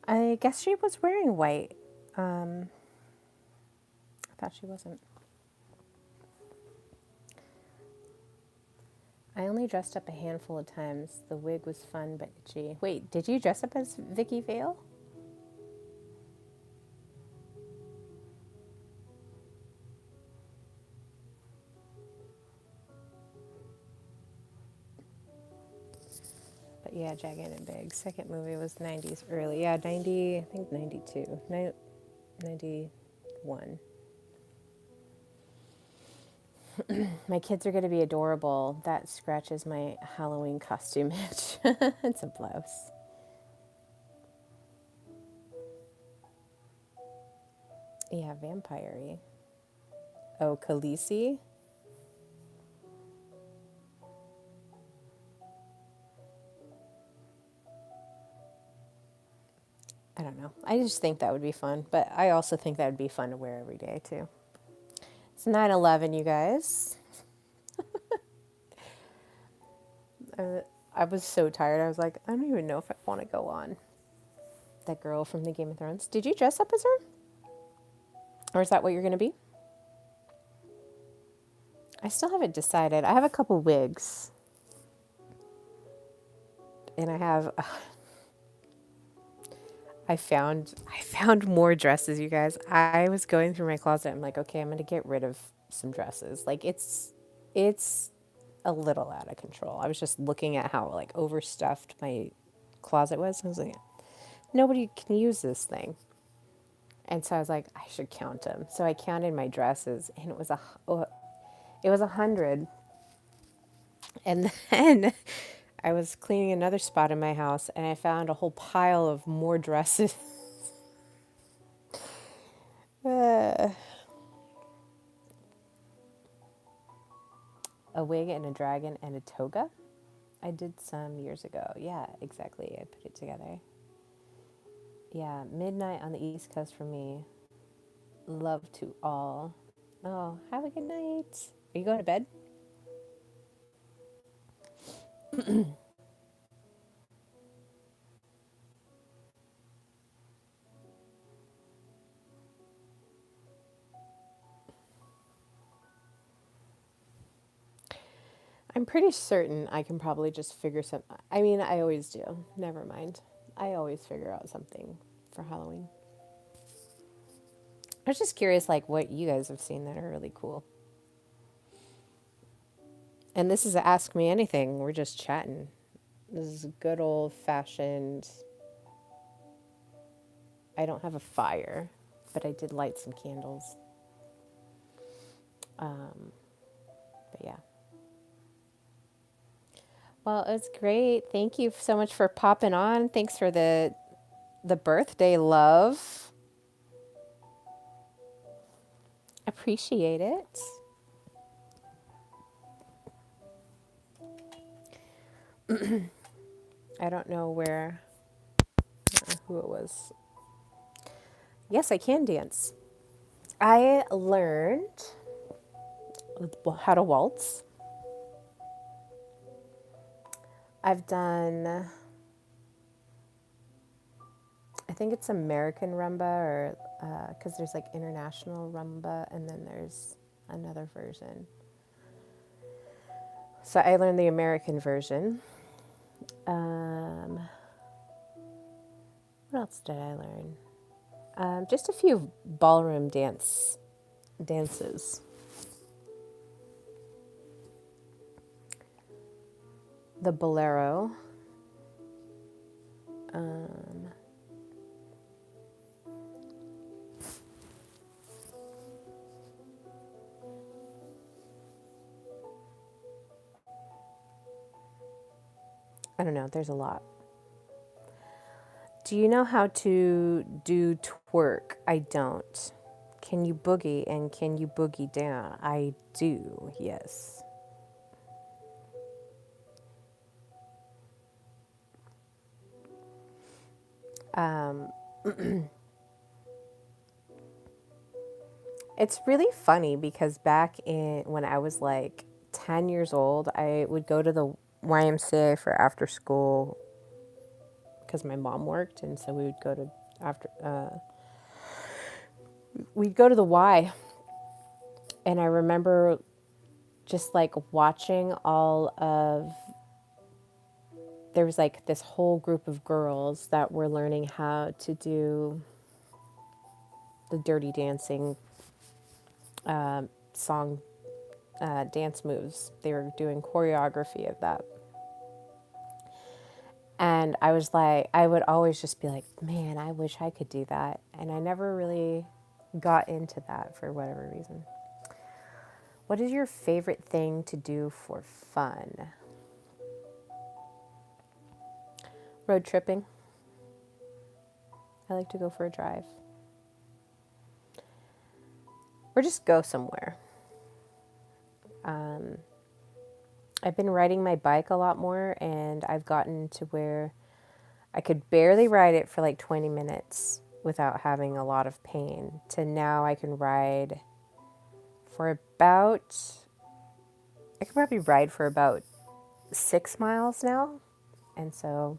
I guess she was wearing white. I thought she wasn't. I only dressed up a handful of times. The wig was fun but itchy. Wait, did you dress up as Vicky Vale? But yeah, Jagged and Big. Second movie was 90s early. Yeah, 90, I think 92. 91. My kids are going to be adorable. That scratches my Halloween costume itch. It's a blouse. Yeah, vampire-y. Oh, Khaleesi? I don't know. I just think that would be fun. But I also think that would be fun to wear every day, too. It's 9/11, you guys. I was so tired. I was like, I don't even know if I want to go on. That girl from the Game of Thrones. Did you dress up as her? Or is that what you're going to be? I still haven't decided. I have a couple wigs. And I found more dresses, you guys. I was going through my closet. I'm like, okay, I'm going to get rid of some dresses. Like it's a little out of control. I was just looking at how like overstuffed my closet was. I was like, nobody can use this thing. And so I was like, I should count them. So I counted my dresses, and it was 100. And then I was cleaning another spot in my house, and I found a whole pile of more dresses. Uh, a wig and a dragon and a toga. I did some years ago. Yeah, exactly. I put it together. Yeah, midnight on the East Coast for me. Love to all. Oh, have a good night. Are you going to bed? I'm pretty certain I can probably just figure some. I mean, I always do. Never mind. I always figure out something for Halloween. I was just curious, like, what you guys have seen that are really cool. And this is a Ask Me Anything. We're just chatting. This is a good old fashioned. I don't have a fire, but I did light some candles. But yeah. Well, it's great. Thank you so much for popping on. Thanks for the birthday love. Appreciate it. I don't know who it was. Yes, I can dance. I learned how to waltz. I've done, I think it's American rumba, or because there's like international rumba, and then there's another version. So I learned the American version. What else did I learn? Just a few ballroom dances. the bolero. Um, I don't know, there's a lot. Do you know how to do twerk? I don't. Can you boogie and can you boogie down? I do, yes. Um, it's really funny because back in when I was like 10 years old, I would go to the YMCA for after school because my mom worked, and so we would go to after we'd go to the Y, and I remember just like watching all of there was like this whole group of girls that were learning how to do the dirty dancing song dance moves. They were doing choreography of that. And I was like, I would always just be like, man, I wish I could do that. And I never really got into that for whatever reason. What is your favorite thing to do for fun? Road tripping. I like to go for a drive. Or just go somewhere. Um, I've been riding my bike a lot more, and I've gotten to where I could barely ride it for like 20 minutes without having a lot of pain, to now I can ride for about, I could probably ride for about 6 miles now. And so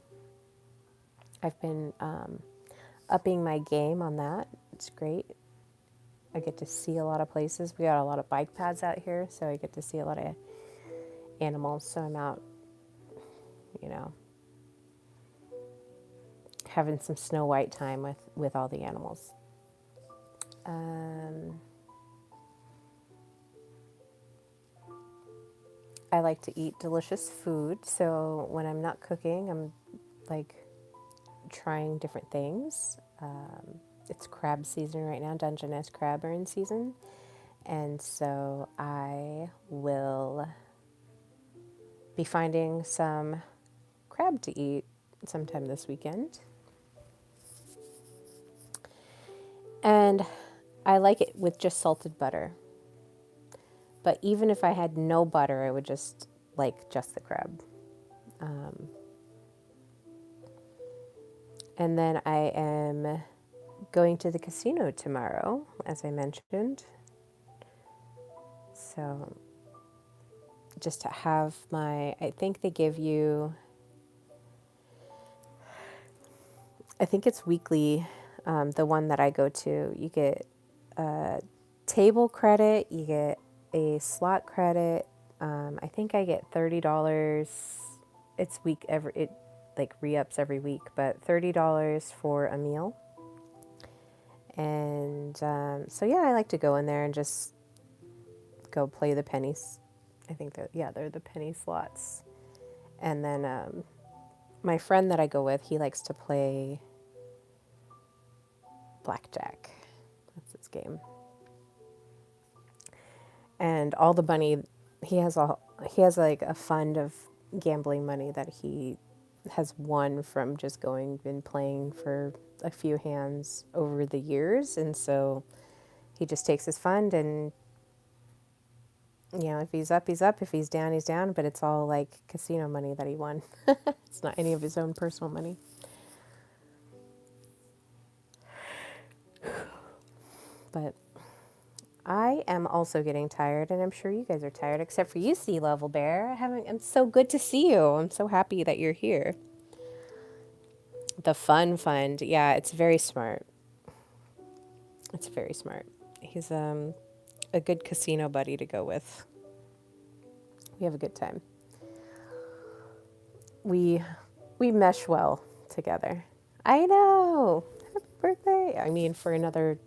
I've been upping my game on that. It's great. I get to see a lot of places. We got a lot of bike paths out here, so I get to see a lot of animals. So I'm out, you know, having some Snow White time with all the animals. Um, I like to eat delicious food. So when I'm not cooking, I'm like trying different things. It's crab season right now. Dungeness crab are in season. And so I will be finding some crab to eat sometime this weekend. And I like it with just salted butter. But even if I had no butter, I would just like just the crab. Um, and then I am going to the casino tomorrow, as I mentioned. So just to have my, I think they give you, I think it's weekly, the one that I go to, you get a table credit, you get a slot credit. I think I get $30. It's week every, it like re-ups every week, but $30 for a meal. And so yeah, I like to go in there and just go play the pennies. I think that, yeah, they're the penny slots. And then my friend that I go with, he likes to play blackjack. That's his game. And all the money, he has like a fund of gambling money that he has won from just going and playing for a few hands over the years. And so he just takes his fund, and you know, if he's up, he's up. If he's down, he's down. But it's all like casino money that he won. It's not any of his own personal money. But I am also getting tired, and I'm sure you guys are tired, except for you, Sea Level Bear. I'm so good to see you. I'm so happy that you're here. The fun fund, yeah, it's very smart. It's very smart. He's a good casino buddy to go with. We have a good time. We we mesh well together. I know. Happy birthday. I mean, for another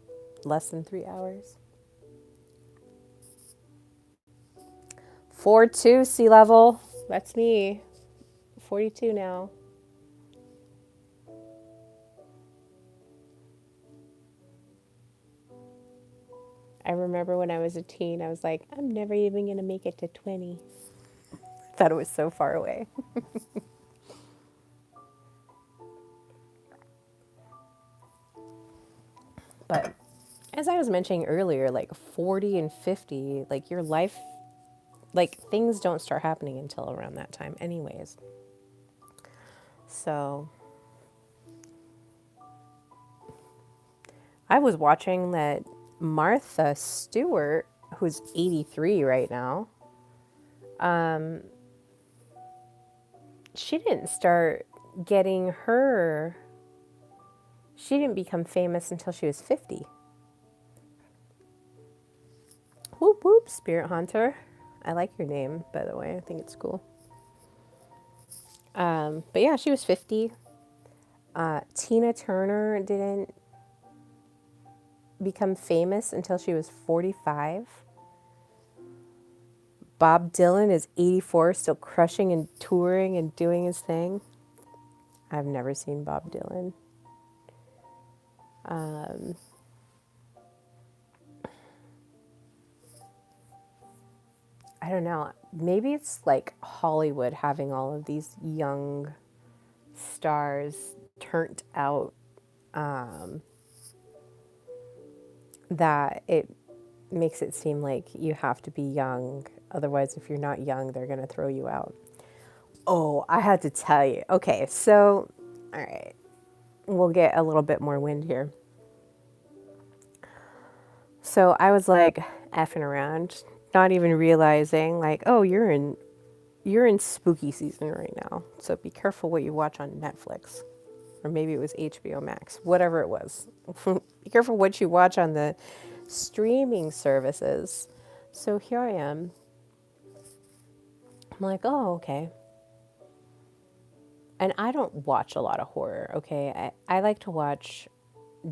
less than 3 hours. 4-2 Sea Level. That's me. 42 now. I remember when I was a teen, I was like, I'm never even going to make it to 20. Thought it was so far away. But as I was mentioning earlier, like 40 and 50, like your life, like things don't start happening until around that time, anyways. So I was watching that Martha Stewart, who's 83 right now, she didn't start getting her, she didn't become famous until she was 50. Whoop whoop, Spirit Hunter. I like your name, by the way. I think it's cool. But yeah, she was 50. Tina Turner didn't become famous until she was 45. Bob Dylan is 84, still crushing and touring and doing his thing. I've never seen Bob Dylan. I don't know. Maybe it's like Hollywood having all of these young stars turned out, that it makes it seem like you have to be young. Otherwise, if you're not young, they're going to throw you out. Oh, I had to tell you. Okay, so, all right. We'll get a little bit more wind here. So I was like effing around, not even realizing like, oh, you're in spooky season right now. So be careful what you watch on Netflix. Or maybe it was HBO Max, whatever it was. Be careful what you watch on the streaming services. So here I am. I'm like, oh, okay. And I don't watch a lot of horror, okay? I like to watch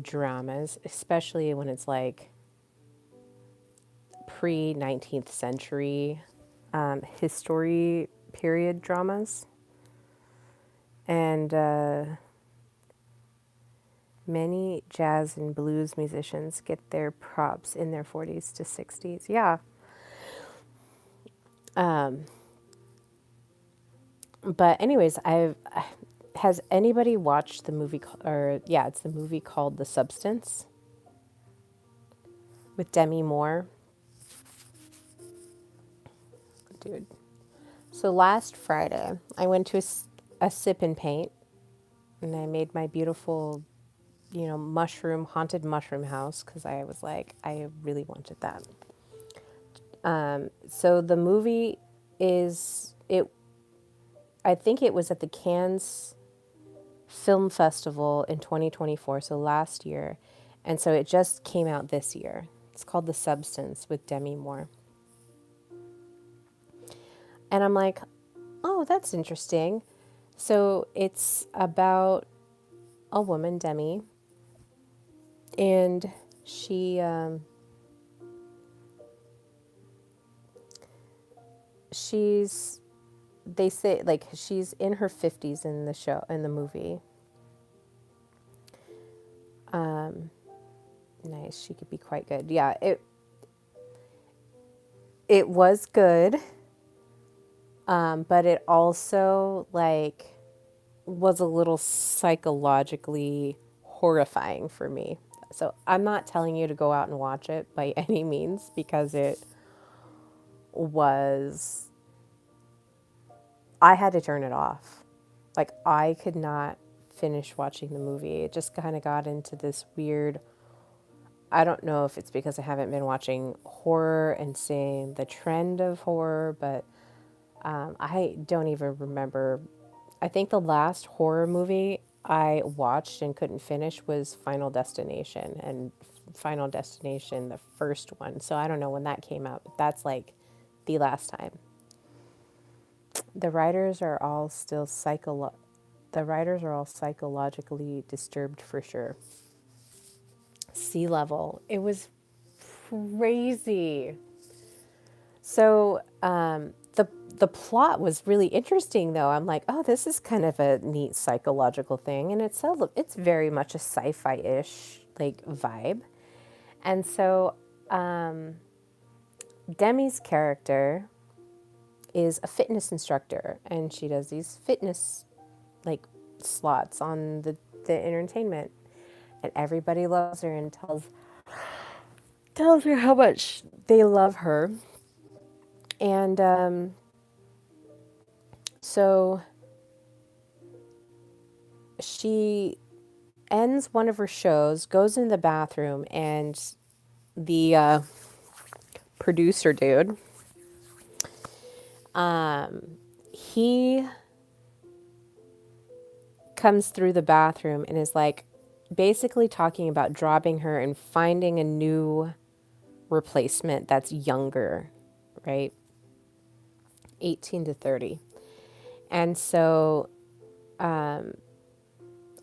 dramas, especially when it's like pre-19th century history period dramas. And many jazz and blues musicians get their props in their 40s to 60s. Yeah. But anyways, has anybody watched the movie, it's the movie called The Substance with Demi Moore? Dude. So last Friday, I went to a sip and paint, and I made my beautiful, haunted mushroom house because I was like, I really wanted that. So the movie I think it was at the Cannes Film Festival in 2024, so last year. And so it just came out this year. It's called The Substance with Demi Moore. And I'm like, oh, that's interesting. So it's about a woman, Demi, and they say like she's in her 50s in the movie. Nice, she could be quite good. Yeah, it was good. But it also like was a little psychologically horrifying for me. So I'm not telling you to go out and watch it by any means because I had to turn it off. Like I could not finish watching the movie. It just kind of got into this weird, I don't know if it's because I haven't been watching horror and seeing the trend of horror, but I don't even remember. I think the last horror movie I watched and couldn't finish was Final Destination, and Final Destination, the first one. So I don't know when that came out, but that's like the last time. The writers are all still the writers are all psychologically disturbed for sure. Sea Level. It was crazy. So the plot was really interesting though. I'm like, oh, this is kind of a neat psychological thing, and it's very much a sci-fi-ish like vibe. And so Demi's character is a fitness instructor, and she does these fitness like slots on the entertainment, and everybody loves her and tells her how much they love her. And so she ends one of her shows, goes in the bathroom, and the producer dude, he comes through the bathroom and is like basically talking about dropping her and finding a new replacement that's younger, right? 18 to 30. And so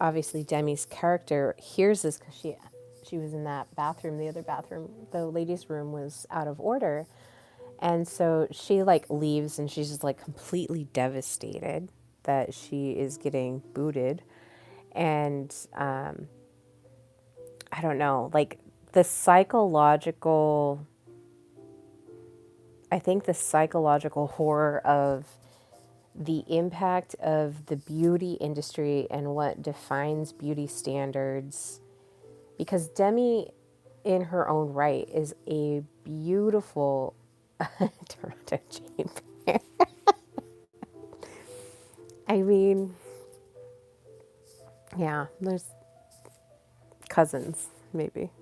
obviously Demi's character hears this because she was in that bathroom. The other bathroom, the ladies' room, was out of order. And so she like leaves and she's just like completely devastated that she is getting booted. And I don't know, like the psychological, I think the psychological horror of the impact of the beauty industry and what defines beauty standards. Because Demi, in her own right, is a beautiful Toronto Jane. I mean, yeah, there's cousins, maybe.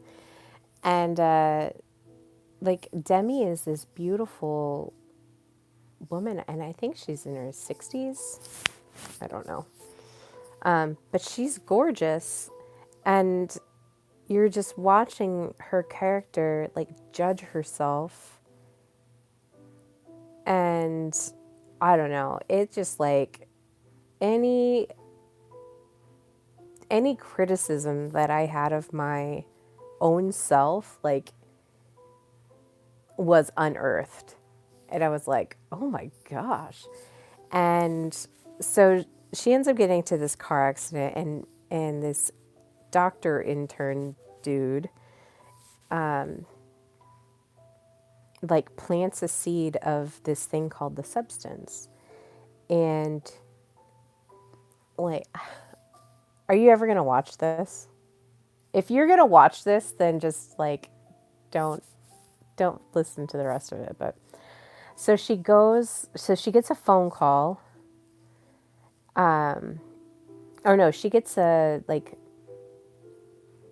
And like Demi is this beautiful woman, and I think she's in her 60s. I don't know. But she's gorgeous, and you're just watching her character like judge herself. And I don't know, it just like any criticism that I had of my own self like was unearthed. And I was like, oh my gosh. And so she ends up getting to this car accident, and this doctor intern dude like plants a seed of this thing called the substance. And like, are you ever going to watch this? If you're going to watch this, then just like don't listen to the rest of it. But so she gets a phone call. Or no, she gets a like,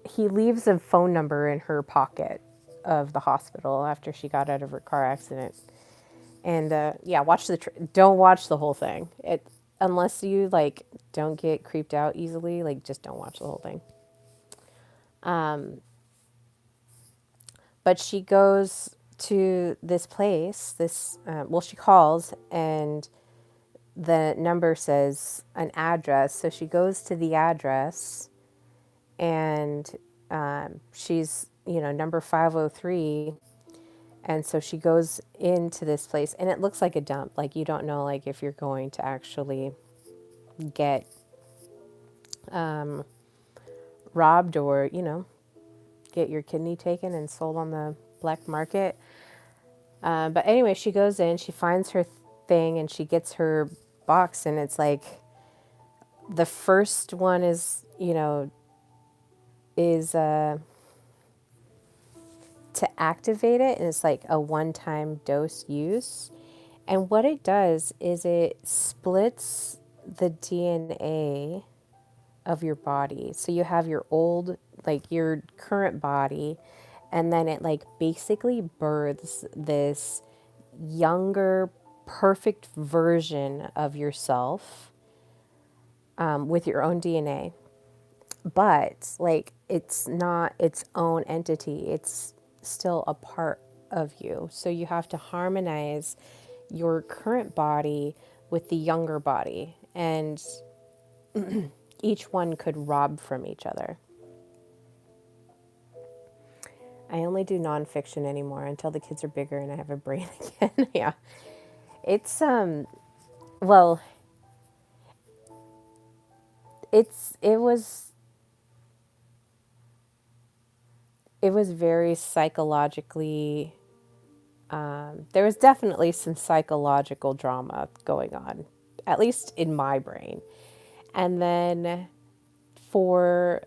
he leaves a phone number in her pocket of the hospital after she got out of her car accident. And yeah, don't watch the whole thing. It, unless you like don't get creeped out easily, like just don't watch the whole thing. But she goes to this place, well, she calls and the number says an address. So she goes to the address, and she's, number 503. And so she goes into this place, and it looks like a dump. Like, you don't know, like, if you're going to actually get robbed or, get your kidney taken and sold on the black market. But anyway, she goes in, she finds her thing, and she gets her box, and it's like the first one is, to activate it, and it's like a one-time dose use. And what it does is it splits the DNA of your body. So you have your old, like your current body, and then it like basically births this younger, perfect version of yourself with your own DNA. But like it's not its own entity, it's still a part of you. So you have to harmonize your current body with the younger body, and each one could rob from each other. I only do nonfiction anymore until the kids are bigger and I have a brain again. Yeah. It's well, it was very psychologically, there was definitely some psychological drama going on, at least in my brain. And then for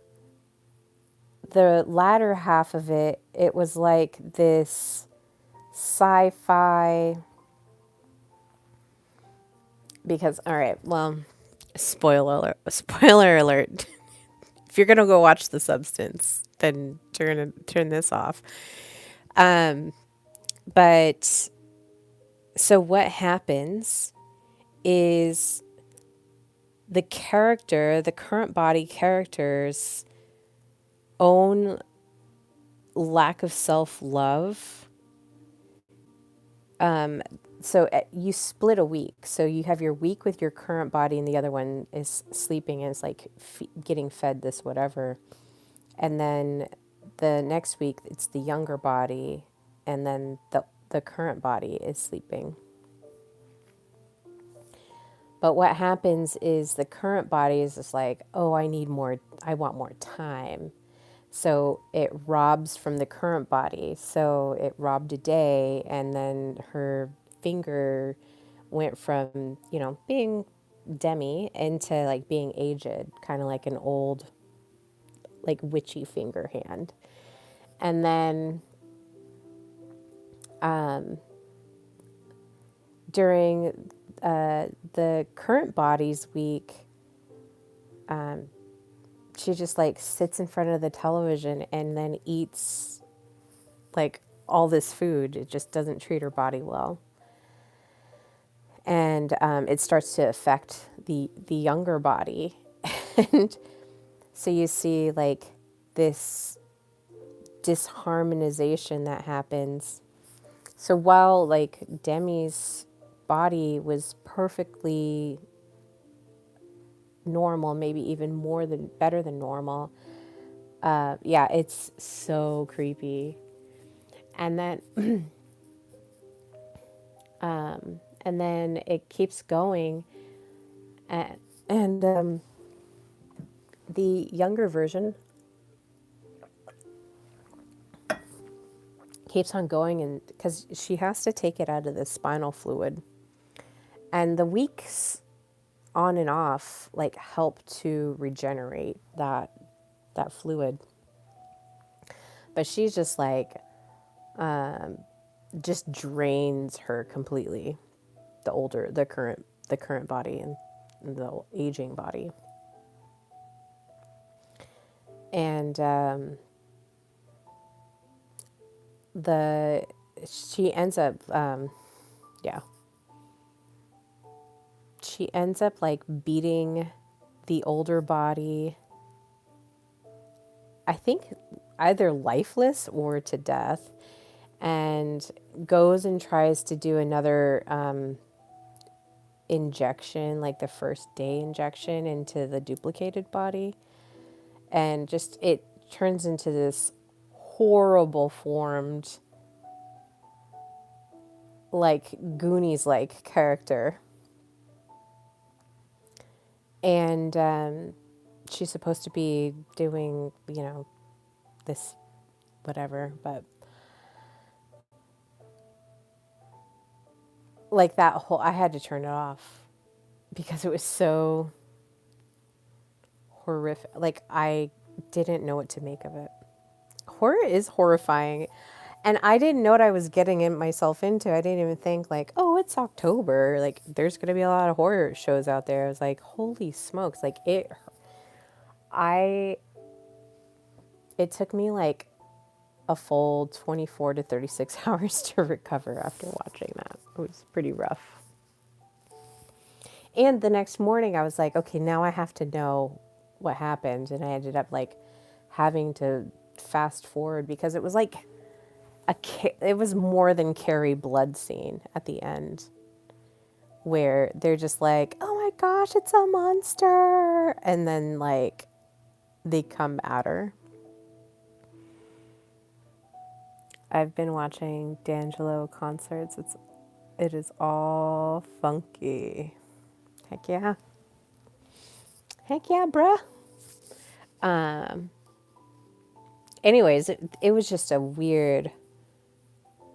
the latter half of it, it was like this sci-fi, because all right, well, spoiler alert. If you're gonna go watch The Substance, then turn this off. Um, but so what happens is the current body character's own lack of self-love. So you split a week. So you have your week with your current body, and the other one is sleeping and it's like getting fed this whatever. And then the next week it's the younger body, and then the current body is sleeping. But what happens is the current body is just like, oh, I want more time. So it robs from the current body. So it robbed a day, and then her finger went from, being demi into like being aged, kind of like an old, like witchy finger hand. And then during the current body's week, she just like sits in front of the television and then eats like all this food. It just doesn't treat her body well. And it starts to affect the younger body. And so you see like this disharmonization that happens. So while like Demi's body was perfectly normal, maybe even better than normal, yeah, it's so creepy. And then and then it keeps going, and the younger version keeps on going, and because she has to take it out of the spinal fluid, and the weeks on and off like help to regenerate that fluid. But she's just like just drains her completely, the current body and the aging body. And the she ends up yeah she ends up like beating the older body, I think either lifeless or to death, and goes and tries to do another injection, like the first day injection into the duplicated body. And just it turns into this horrible formed, like Goonies like character. And she's supposed to be doing, this whatever, but like that whole, I had to turn it off because it was so horrific. Like I didn't know what to make of it. Horror is horrifying. And I didn't know what I was getting myself into. I didn't even think like, oh, it's October. Like there's going to be a lot of horror shows out there. I was like, holy smokes. Like I, it took me like a full 24 to 36 hours to recover after watching that. It was pretty rough. And the next morning I was like, okay, now I have to know what happened. And I ended up like having to fast forward because it was like it was more than Carrie blood scene at the end where they're just like, oh my gosh, it's a monster. And then like they come at her. I've been watching D'Angelo concerts. It is all funky. Heck yeah. Heck yeah, bruh. Um, anyways, it was just a weird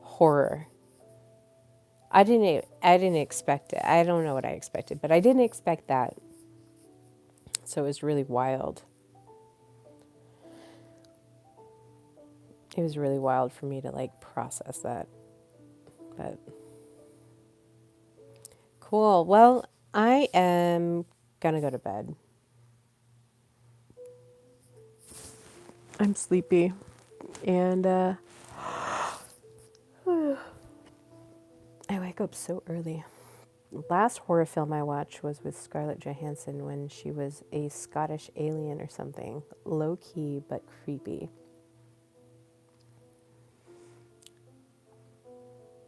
horror. I didn't expect it. I don't know what I expected, but I didn't expect that. So it was really wild. It was really wild for me to like process that. But cool. Well, I am gonna go to bed. I'm sleepy. And I wake up so early. Last horror film I watched was with Scarlett Johansson when she was a Scottish alien or something. Low key but creepy.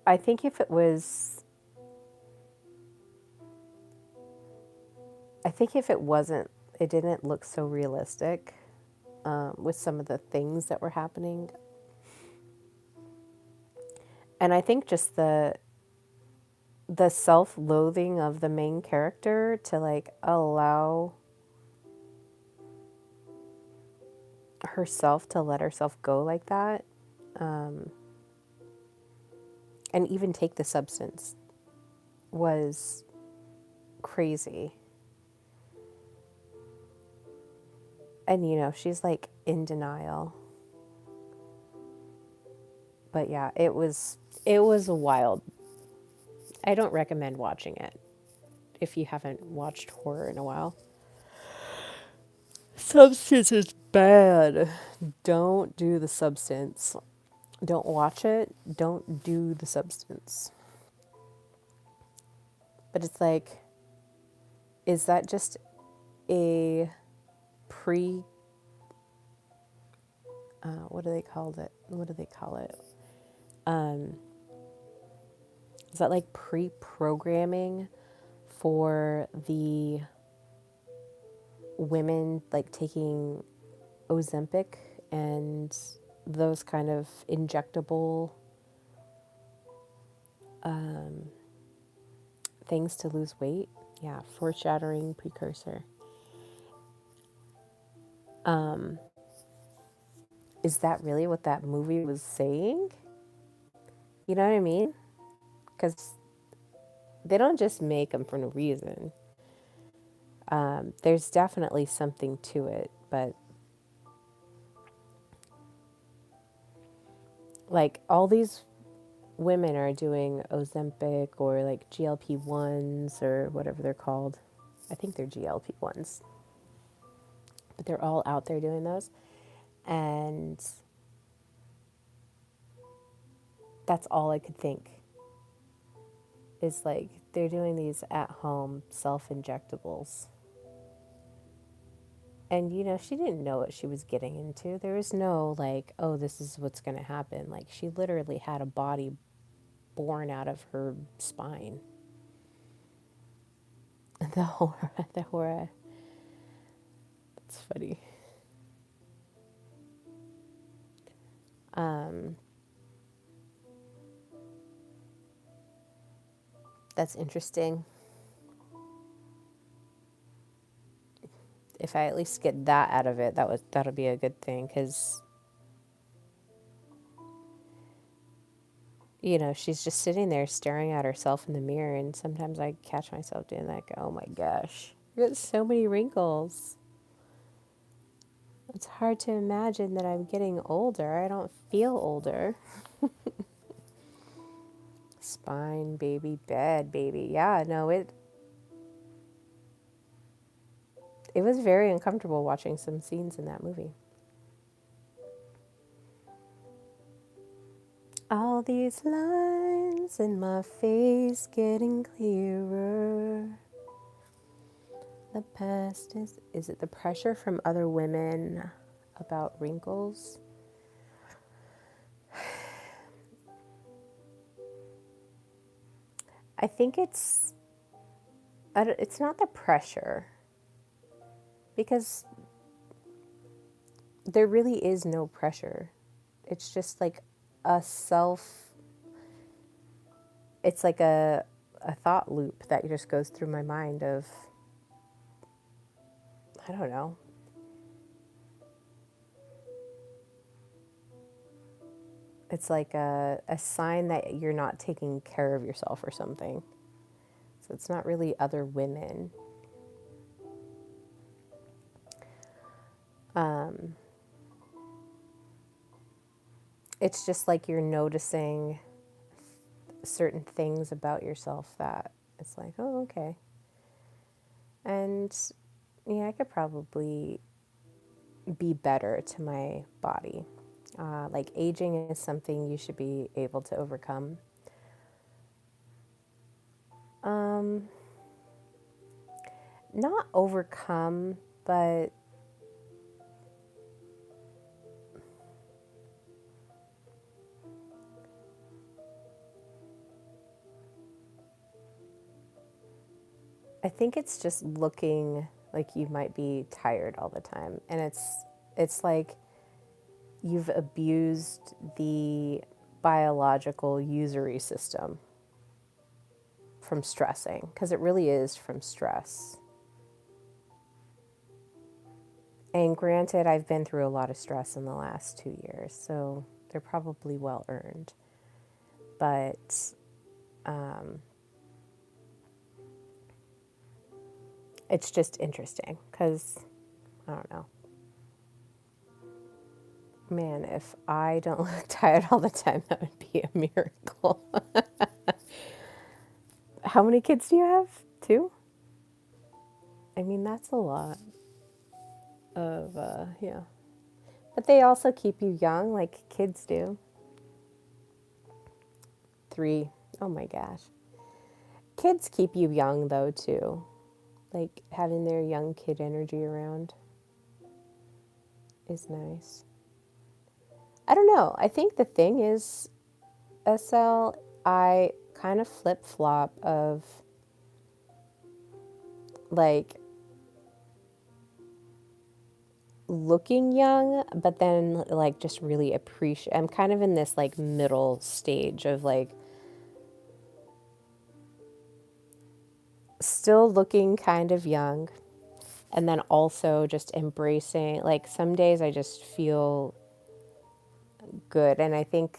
I think if it was I think if it wasn't it didn't look so realistic with some of the things that were happening. And I think just the self-loathing of the main character to like allow herself to let herself go like that, and even take the substance was crazy. And she's like in denial. But yeah, it was wild. I don't recommend watching it if you haven't watched horror in a while. Substance is bad. Don't do the substance. Don't watch it. Don't do the substance. But it's like, is that just a pre, what do they call it? What do they call it? Is that like pre-programming for the women like taking Ozempic and those kind of injectable things to lose weight? Yeah, foreshadowing precursor. Is that really what that movie was saying? You know what I mean? Because they don't just make them for no reason. There's definitely something to it, but like all these women are doing Ozempic or like GLP-1s or whatever they're called. I think they're GLP-1s, but they're all out there doing those. And that's all I could think is like they're doing these at home self injectables. And she didn't know what she was getting into. There was no like, oh, this is what's going to happen. Like she literally had a body born out of her spine. The horror. It's funny. Um, that's interesting. If I at least get that out of it, that'll be a good thing because she's just sitting there staring at herself in the mirror, and sometimes I catch myself doing that. Go, oh my gosh, you got so many wrinkles. It's hard to imagine that I'm getting older. I don't feel older. Spine, baby, bed, baby. Yeah, no, it was very uncomfortable watching some scenes in that movie. All these lines in my face getting clearer. The past is it the pressure from other women about wrinkles? I think it's not the pressure because there really is no pressure. It's just like a self it's like a thought loop that just goes through my mind of, I don't know. It's like a sign that you're not taking care of yourself or something. So it's not really other women. Um, it's just like you're noticing certain things about yourself that it's like, oh, okay. And yeah, I could probably be better to my body. Like aging is something you should be able to overcome. Um, Not overcome, but I think it's just looking like you might be tired all the time. And it's like you've abused the biological usury system from stressing, because it really is from stress. And granted, I've been through a lot of stress in the last 2 years, so they're probably well earned. But it's just interesting because, I don't know. Man, if I don't look tired all the time, that would be a miracle. How many kids do you have? Two? I mean, that's a lot of, yeah. But they also keep you young like kids do. Three. Oh my gosh. Kids keep you young though, too. Like having their young kid energy around is nice. I don't know. I think the thing is, SL, I kind of flip flop of like looking young, but then like just really appreciate. I'm kind of in this like middle stage of like still looking kind of young, and then also just embracing. Like some days I just feel good, and I think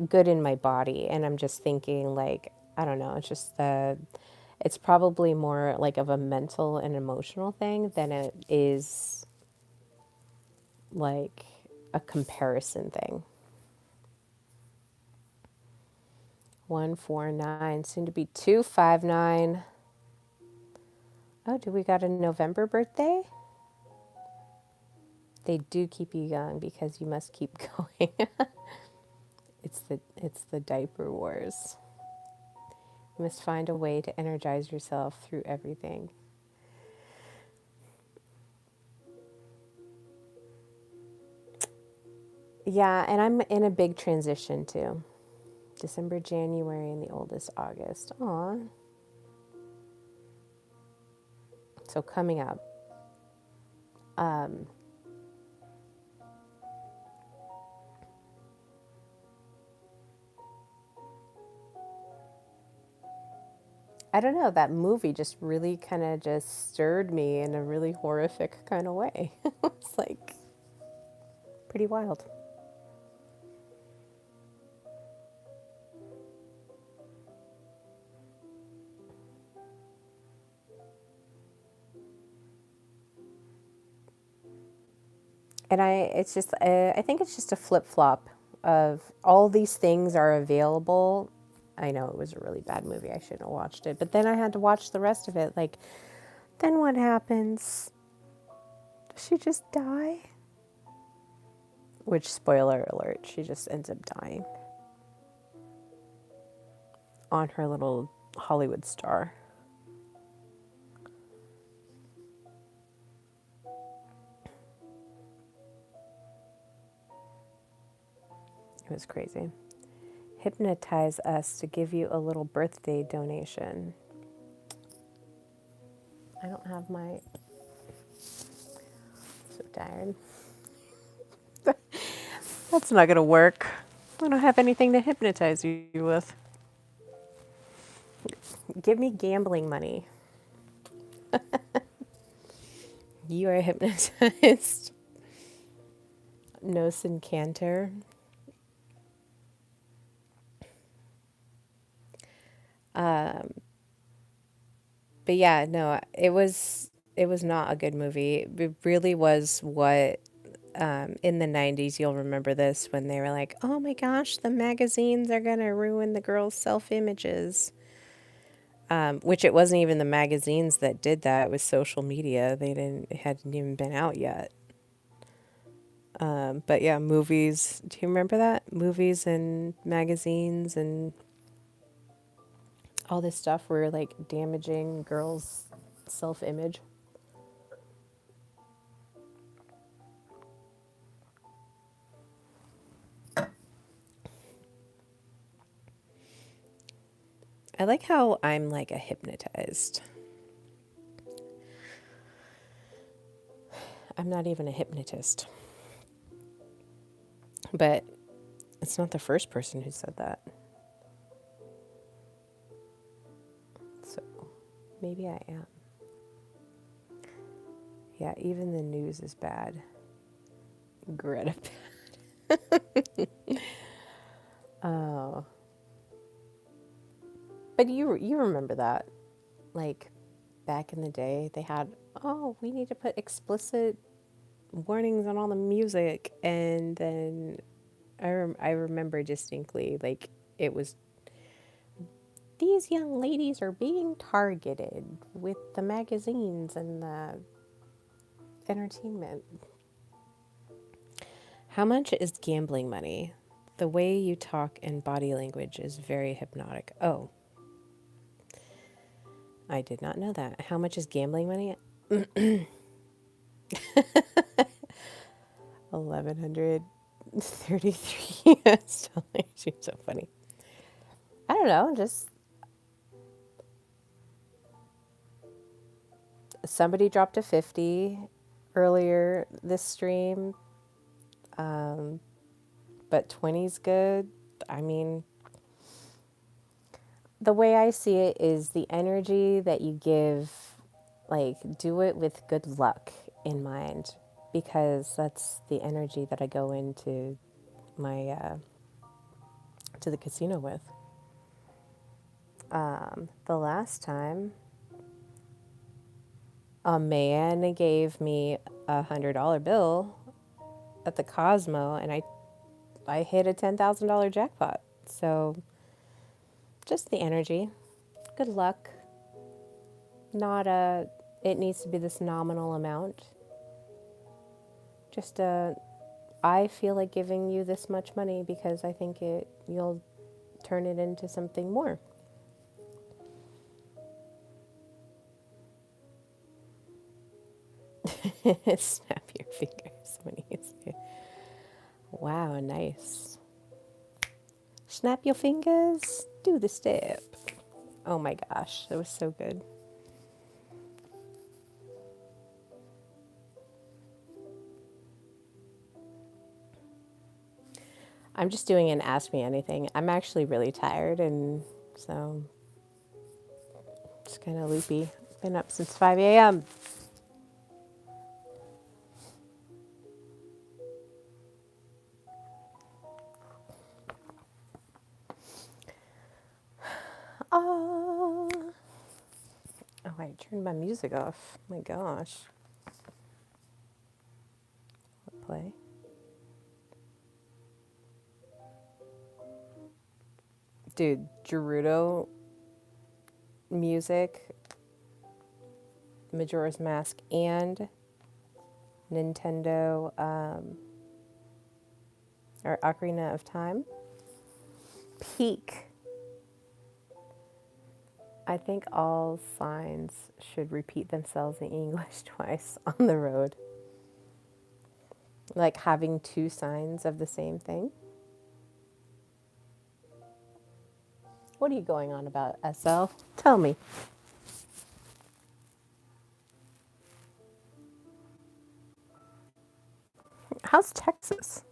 good in my body, and I'm just thinking like, I don't know. It's just it's probably more like of a mental and emotional thing than it is like a comparison thing. 149, soon to be 259. Oh, do we got a November birthday? They do keep you young because you must keep going. It's the diaper wars. You must find a way to energize yourself through everything. Yeah, and I'm in a big transition too. December, January, and the oldest August. Aw. So coming up. Um, I don't know, that movie just really kind of just stirred me in a really horrific kind of way. It's like pretty wild. And I think it's just a flip flop of all these things are available. I know it was a really bad movie. I shouldn't have watched it. But then I had to watch the rest of it. Like, then what happens? Does she just die? Which, spoiler alert, she just ends up dying on her little Hollywood star. It was crazy. Hypnotize us to give you a little birthday donation. I don't have my. So tired. That's not going to work. I don't have anything to hypnotize you with. Give me gambling money. You are hypnotized. Nos and Cantor. But yeah, no, it was not a good movie. It really was what in the 90s you'll remember this when they were like, "Oh my gosh, the magazines are going to ruin the girls' self-images." Which it wasn't even the magazines that did that, it was social media. It hadn't even been out yet. But yeah, movies. Do you remember that? Movies and magazines and all this stuff were like damaging girls' self-image. I like how I'm like a hypnotized. I'm not even a hypnotist. But it's not the first person who said that. So maybe I am. Yeah, even the news is bad. Greta. Oh. But you remember that. Like back in the day, they had, "Oh, we need to put explicit warnings on all the music." And then I remember distinctly, like, it was, "These young ladies are being targeted with the magazines and the entertainment." How much is gambling money? The way you talk and body language is very hypnotic. Oh, I did not know that. How much is gambling money? 1,133 US dollars. You're so funny. I don't know. Just somebody dropped a 50 earlier this stream, but 20's good. I mean, the way I see it is the energy that you give, like, do it with good luck in mind, because that's the energy that I go into my to the casino with. The last time a man gave me $100 bill at the Cosmo, and I hit a $10,000 jackpot. So just the energy, good luck. Not a, it needs to be this nominal amount. Just a, I feel like giving you this much money because I think you'll turn it into something more. Snap your fingers when you say, "Wow, nice." Snap your fingers, do the step. Oh my gosh, that was so good. I'm just doing an Ask Me Anything. I'm actually really tired, and so it's kind of loopy. Been up since 5 a.m. Oh, I turned my music off. My gosh. Play. Dude, Gerudo music, Majora's Mask, and Nintendo, or Ocarina of Time. Peak. I think all signs should repeat themselves in English twice on the road. Like having two signs of the same thing. What are you going on about, SL? Tell me. How's Texas?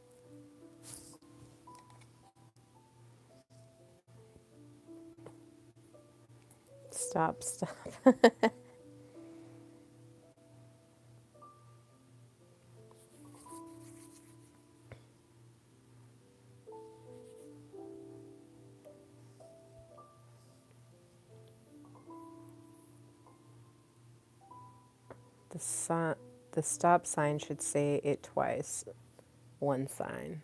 Stop, stop. The stop sign should say it twice. One sign.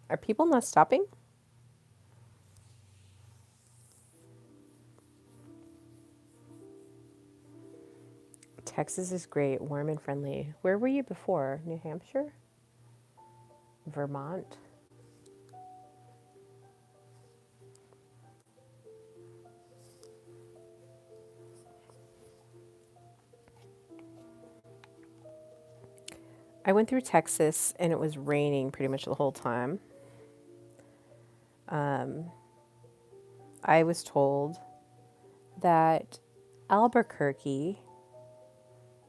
Are people not stopping? Texas is great, warm and friendly. Where were you before? New Hampshire? Vermont? I went through Texas and it was raining pretty much the whole time. I was told that Albuquerque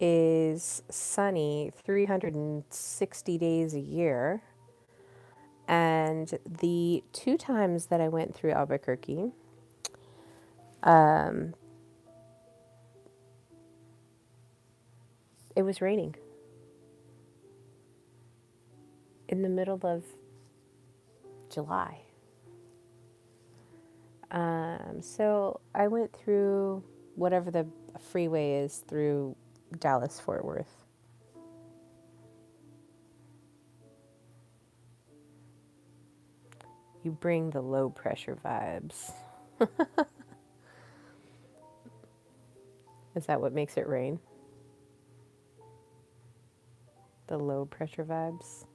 is sunny 360 days a year. And the 2 times that I went through Albuquerque, it was raining in the middle of July. So I went through whatever the freeway is through Dallas Fort Worth. You bring the low pressure vibes. Is that what makes it rain? The low pressure vibes?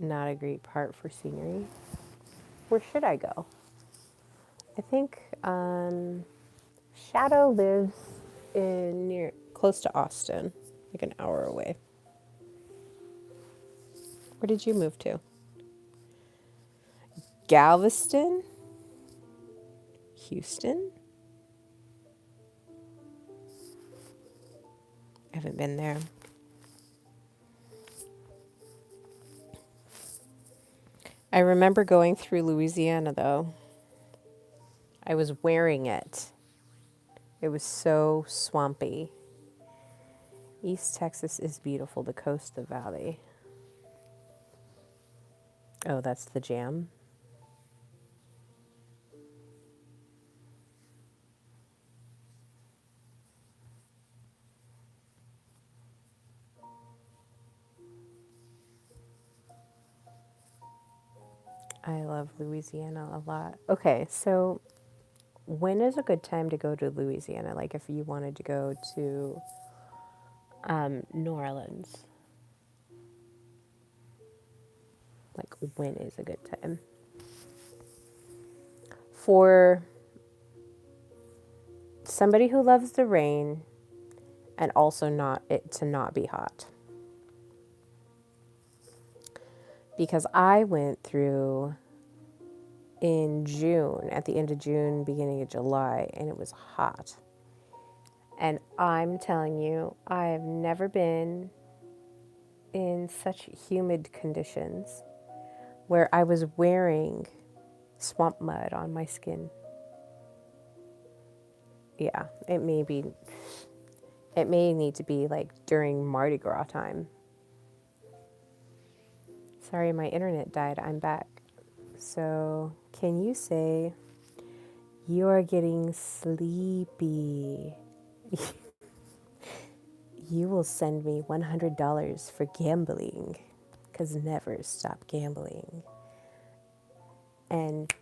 Not a great part for scenery. Where should I go? I think Shadow lives in close to Austin, like an hour away. Where did you move to? Galveston? Houston? I haven't been there. I remember going through Louisiana though. I was wearing it. It was so swampy. East Texas is beautiful, the coast, the valley. Oh, that's the jam. I love Louisiana a lot. Okay, so when is a good time to go to Louisiana? Like if you wanted to go to New Orleans, like when is a good time? For somebody who loves the rain and also not it to not be hot. Because I went through in June, at the end of June, beginning of July, and it was hot. And I'm telling you, I have never been in such humid conditions where I was wearing swamp mud on my skin. Yeah, it may need to be like during Mardi Gras time. Sorry, my internet died. I'm back. So, can you say you are getting sleepy? You will send me $100 for gambling, because never stop gambling. And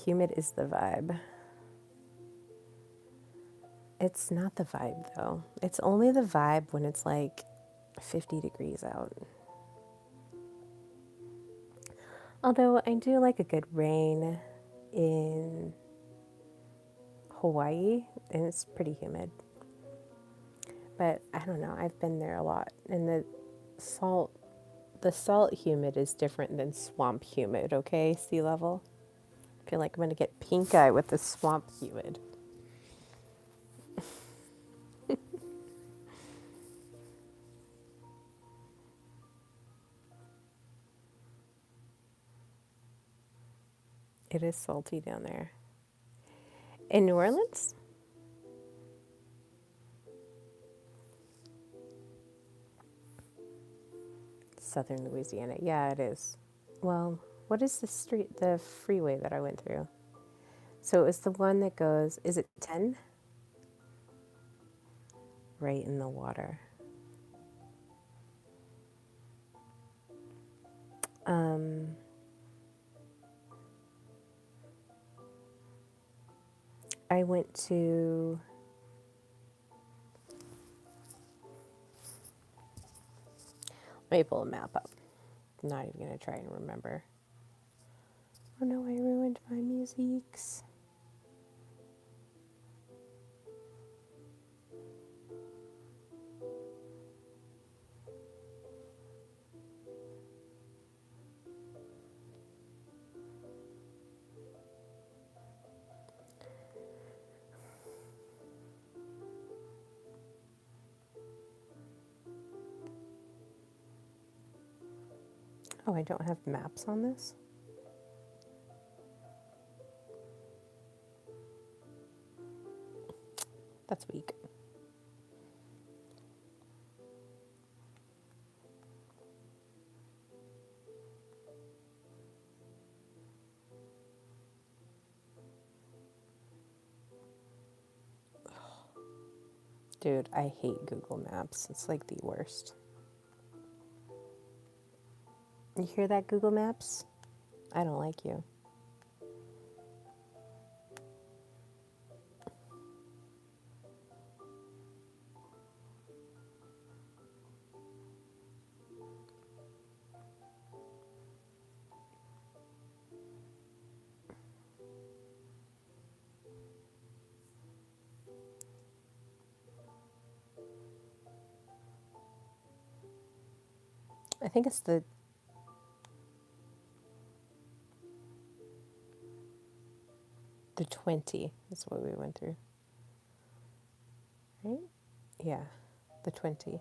humid is the vibe. It's not the vibe though. It's only the vibe when it's like 50 degrees out. Although I do like a good rain in Hawaii, and it's pretty humid. But I don't know, I've been there a lot. And the salt humid is different than swamp humid, okay? Sea level. I feel like I'm going to get pink eye with the swamp humid. It is salty down there. In New Orleans? Southern Louisiana. Yeah, it is. Well, what is the freeway that I went through? So it was the one that goes, is it 10? Right in the water. Um, I went to, let me pull a map up. I'm not even going to try and remember. Oh no, I ruined my musics. Oh, I don't have maps on this? That's weak. Dude, I hate Google Maps. It's like the worst. You hear that, Google Maps? I don't like you. I think it's the 20 is what we went through, right? Yeah, the 20.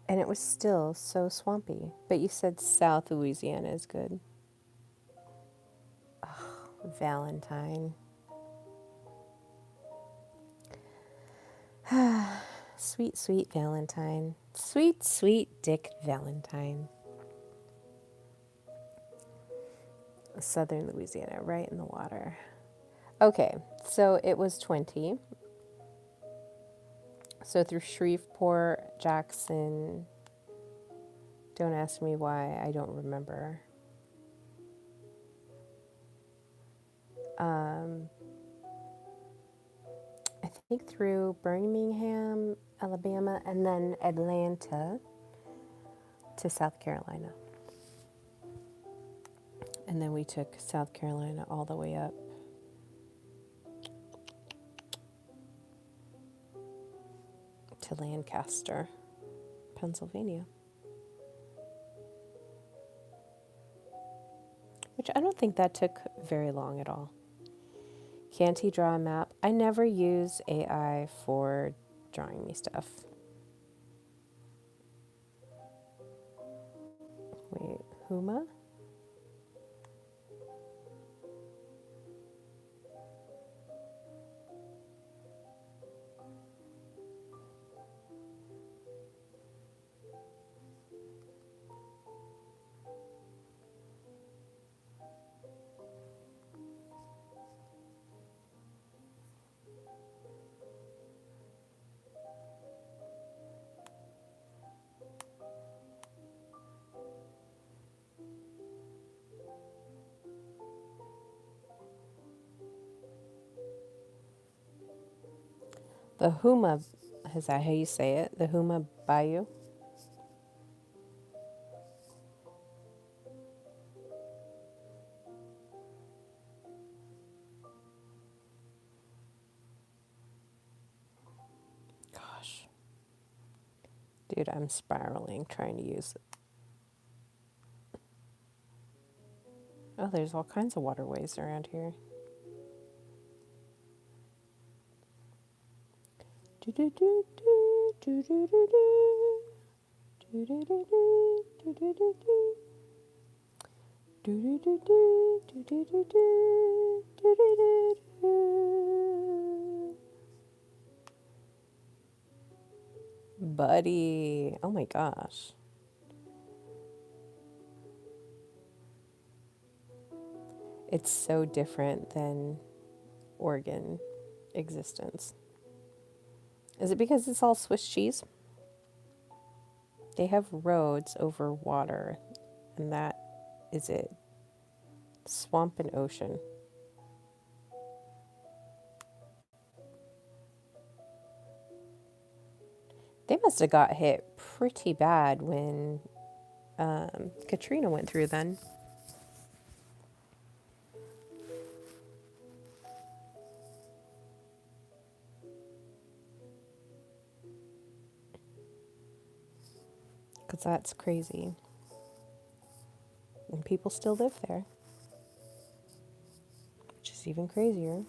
And it was still so swampy. But you said South Louisiana is good. Valentine. Sweet, sweet Valentine. Sweet, sweet Dick Valentine. Southern Louisiana, right in the water. Okay, so it was 20. So through Shreveport, Jackson. Don't ask me why, I don't remember. I think through Birmingham, Alabama, and then Atlanta to South Carolina. And then we took South Carolina all the way up to Lancaster, Pennsylvania. Which I don't think that took very long at all. Can't he draw a map? I never use AI for drawing me stuff. Wait, Huma? The Huma, is that how you say it? The Huma Bayou? Gosh. Dude, I'm spiraling trying to use it. Oh, there's all kinds of waterways around here. Buddy, oh my gosh. It's so different than Oregon existence. Is it because it's all Swiss cheese? They have roads over water, and that is it. Swamp and ocean. They must have got hit pretty bad when Katrina went through then. Because that's crazy. And people still live there, which is even crazier.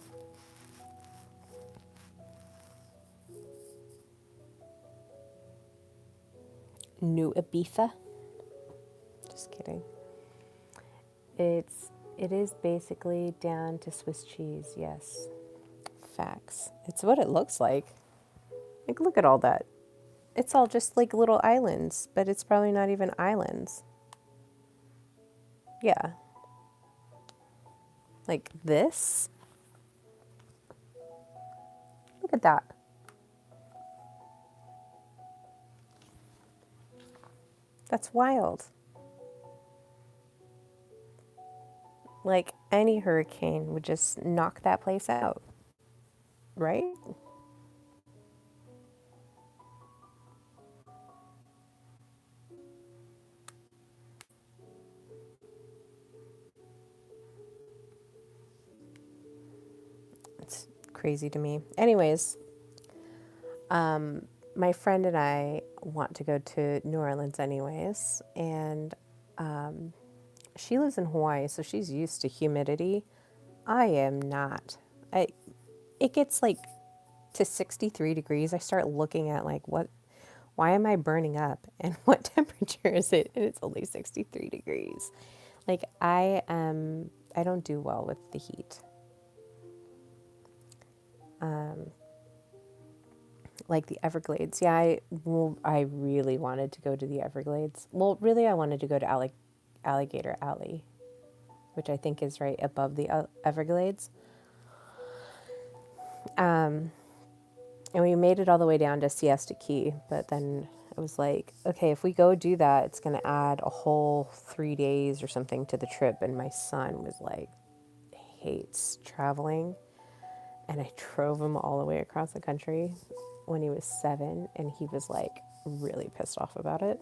New Ibiza. Just kidding. It is basically down to Swiss cheese, yes. Facts. It's what it looks like. Like, look at all that. It's all just like little islands, but it's probably not even islands. Yeah. Like this. Look at that. That's wild. Like any hurricane would just knock that place out, right? It's crazy to me. Anyways, my friend and I want to go to New Orleans anyways, and she lives in Hawaii, so she's used to humidity. I am not. It gets like to 63 degrees. I start looking at like why am I burning up and what temperature is it? And it's only 63 degrees. Like I don't do well with the heat. Like the Everglades. Yeah, I really wanted to go to the Everglades. Well, really I wanted to go to Alligator Alley, which I think is right above the Everglades. And we made it all the way down to Siesta Key, but then it was like, okay, if we go do that, it's going to add a whole 3 days or something to the trip. And my son was like, hates traveling. And I drove him all the way across the country when he was 7, and he was like really pissed off about it.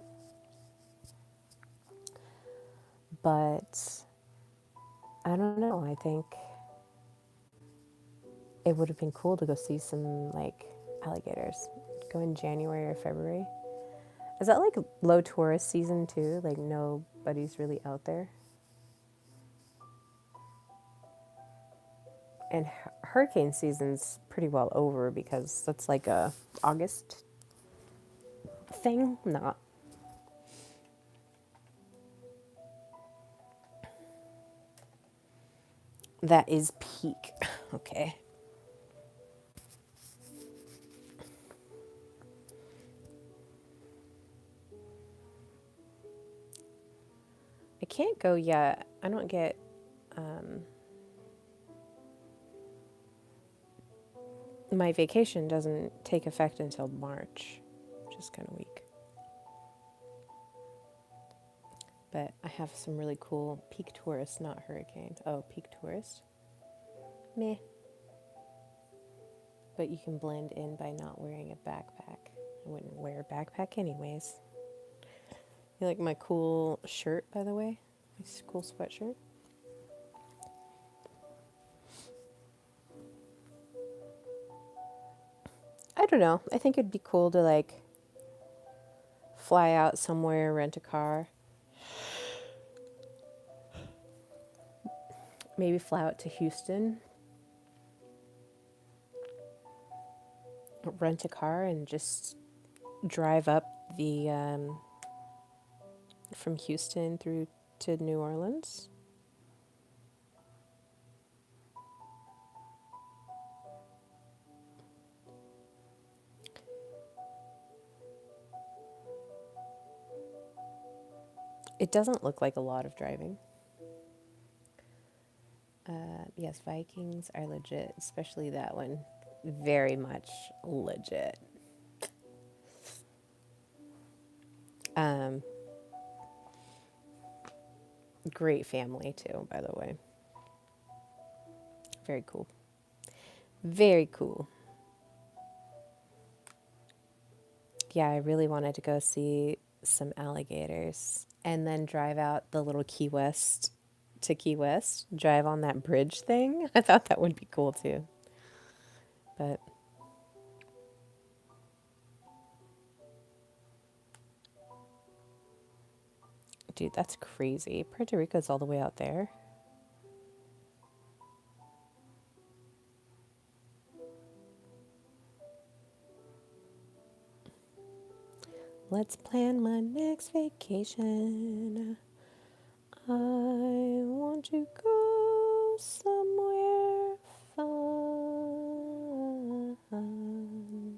But I don't know. I think it would have been cool to go see some like alligators. Go in January or February. Is that like low tourist season too? Like nobody's really out there? And hurricane season's pretty well over because that's like a August thing. Not. That is peak. Okay. I can't go yet. I don't get my vacation doesn't take effect until March, which is kind of weak. But I have some really cool peak tourist, not hurricane. Oh, peak tourist? Meh. But you can blend in by not wearing a backpack. I wouldn't wear a backpack anyways. You like my cool shirt, by the way? My cool sweatshirt? I don't know. I think it'd be cool to like fly out somewhere, rent a car. Maybe fly out to Houston. rent a car and just drive up the from Houston through to New Orleans. It doesn't look like a lot of driving. Yes, Vikings are legit, especially that one. Very much legit. Um, Great family, too, by the way. Very cool. Very cool. Yeah, I really wanted to go see some alligators and then drive out the little Key West to Key West, drive on that bridge thing. I thought that would be cool too. But dude, that's crazy. Puerto Rico's all the way out there. Let's plan my next vacation. I want to go somewhere fun.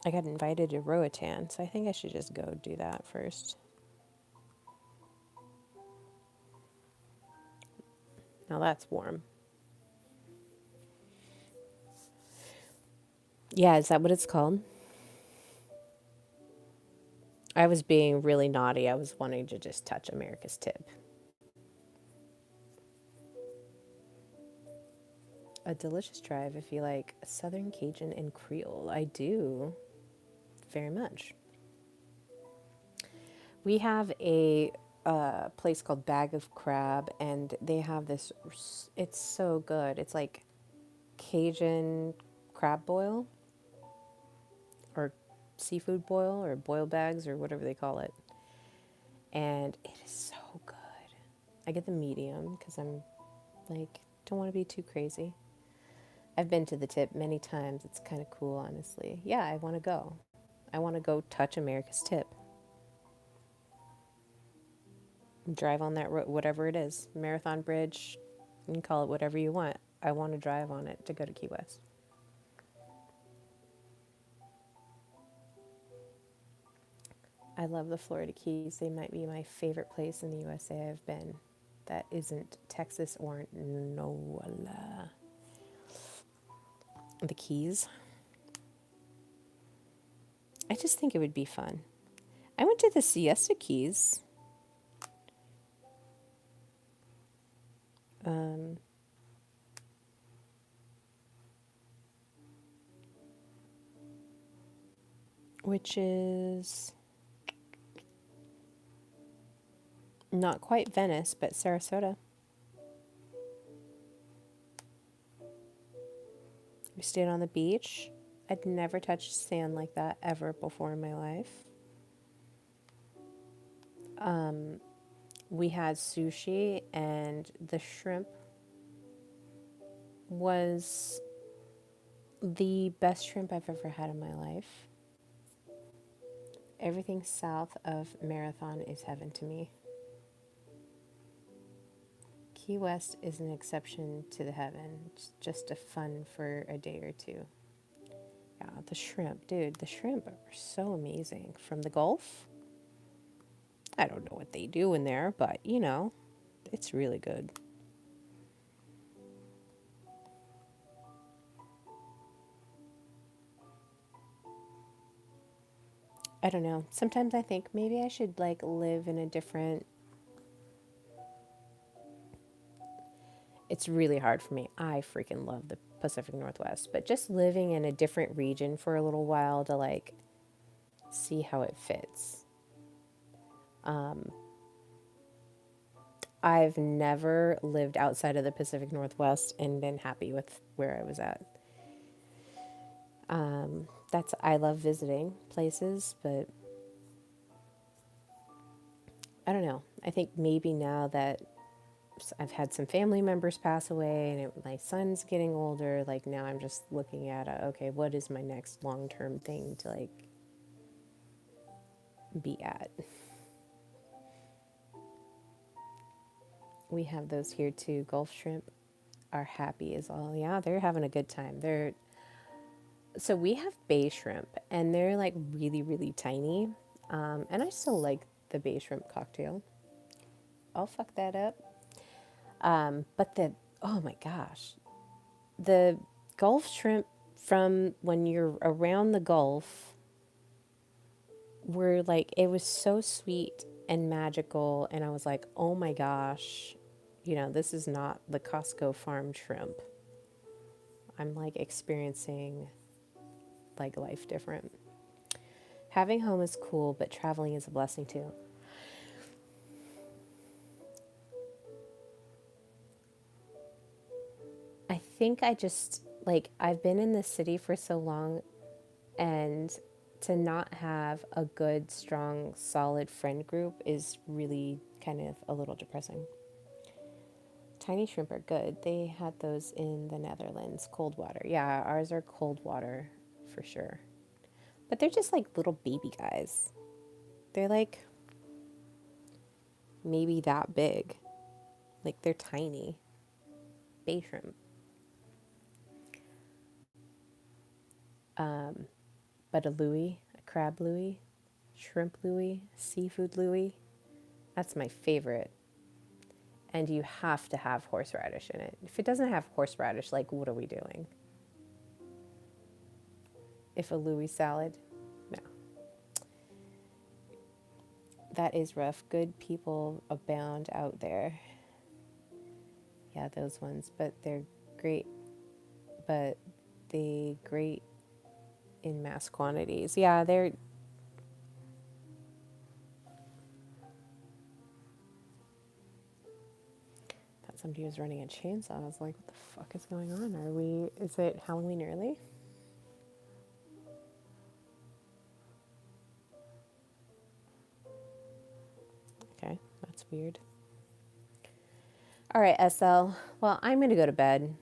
I got invited to Roatan, so I think I should just go do that first. Now that's warm. Yeah, is that what it's called? I was being really naughty. I was wanting to just touch America's tip. A delicious drive if you like Southern Cajun and Creole. I do very much. We have a place called Bag of Crab, and they have this. It's so good. It's like Cajun crab boil or seafood boil or boil bags or whatever they call it. And it is so good. I get the medium because I'm like, don't want to be too crazy. I've been to the tip many times. It's kind of cool, honestly. Yeah, I want to go. I want to go touch America's tip. Drive on that road, whatever it is. Marathon Bridge. You can call it whatever you want. I want to drive on it to go to Key West. I love the Florida Keys. They might be my favorite place in the USA I've been. That isn't Texas or NOLA. The Keys. I just think it would be fun. I went to the Siesta Keys. Um, which is not quite Venice, but Sarasota. We stayed on the beach. I'd never touched sand like that ever before in my life. We had sushi, and the shrimp was the best shrimp I've ever had in my life. Everything south of Marathon is heaven to me. Key West is an exception to the heaven. It's just a fun for a day or two. Yeah, the shrimp, dude, the shrimp are so amazing. From the Gulf, I don't know what they do in there, but you know, it's really good. I don't know. Sometimes I think maybe I should like live in a different. It's really hard for me. I freaking love the Pacific Northwest, but just living in a different region for a little while to like see how it fits. I've never lived outside of the Pacific Northwest and been happy with where I was at. That's I love visiting places, but I don't know. I think maybe now that I've had some family members pass away, and my son's getting older. Like now, I'm just looking at okay, what is my next long term thing to like be at? We have those here too. Gulf shrimp are happy as all. Yeah, they're having a good time. So we have bay shrimp, and they're like really really tiny, and I still like the bay shrimp cocktail. I'll fuck that up. But the oh my gosh, the Gulf shrimp from when you're around the Gulf were like, it was so sweet and magical. And I was like, oh my gosh, this is not the Costco farm shrimp. I'm like experiencing like life different. Having home is cool, but traveling is a blessing too. I think I just like, I've been in this city for so long, and to not have a good, strong, solid friend group is really kind of a little depressing. Tiny shrimp are good. They had those in the Netherlands, cold water. Yeah, ours are cold water for sure. But they're just like little baby guys. They're like maybe that big. Like they're tiny. Bay shrimp. But a Louis, a crab Louis, shrimp Louis, seafood Louis, that's my favorite. And you have to have horseradish in it. If it doesn't have horseradish, like what are we doing? If a Louis salad, no. That is rough. Good people abound out there. Yeah, those ones, but they're great. But they great in mass quantities. Yeah, they're. Thought somebody was running a chainsaw. I was like, what the fuck is going on? Is it Halloween early? Okay, that's weird. All right, SL. Well, I'm going to go to bed.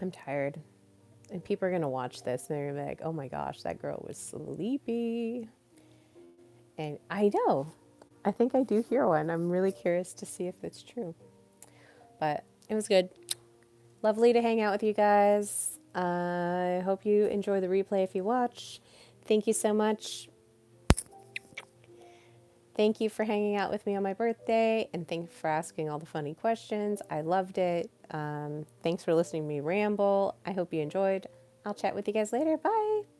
I'm tired. And people are going to watch this and they're going to be like, oh my gosh, that girl was sleepy. And I know. I think I do hear one. I'm really curious to see if it's true. But it was good. Lovely to hang out with you guys. I hope you enjoy the replay if you watch. Thank you so much. Thank you for hanging out with me on my birthday, and thank you for asking all the funny questions. I loved it. Thanks for listening to me ramble. I hope you enjoyed. I'll chat with you guys later. Bye.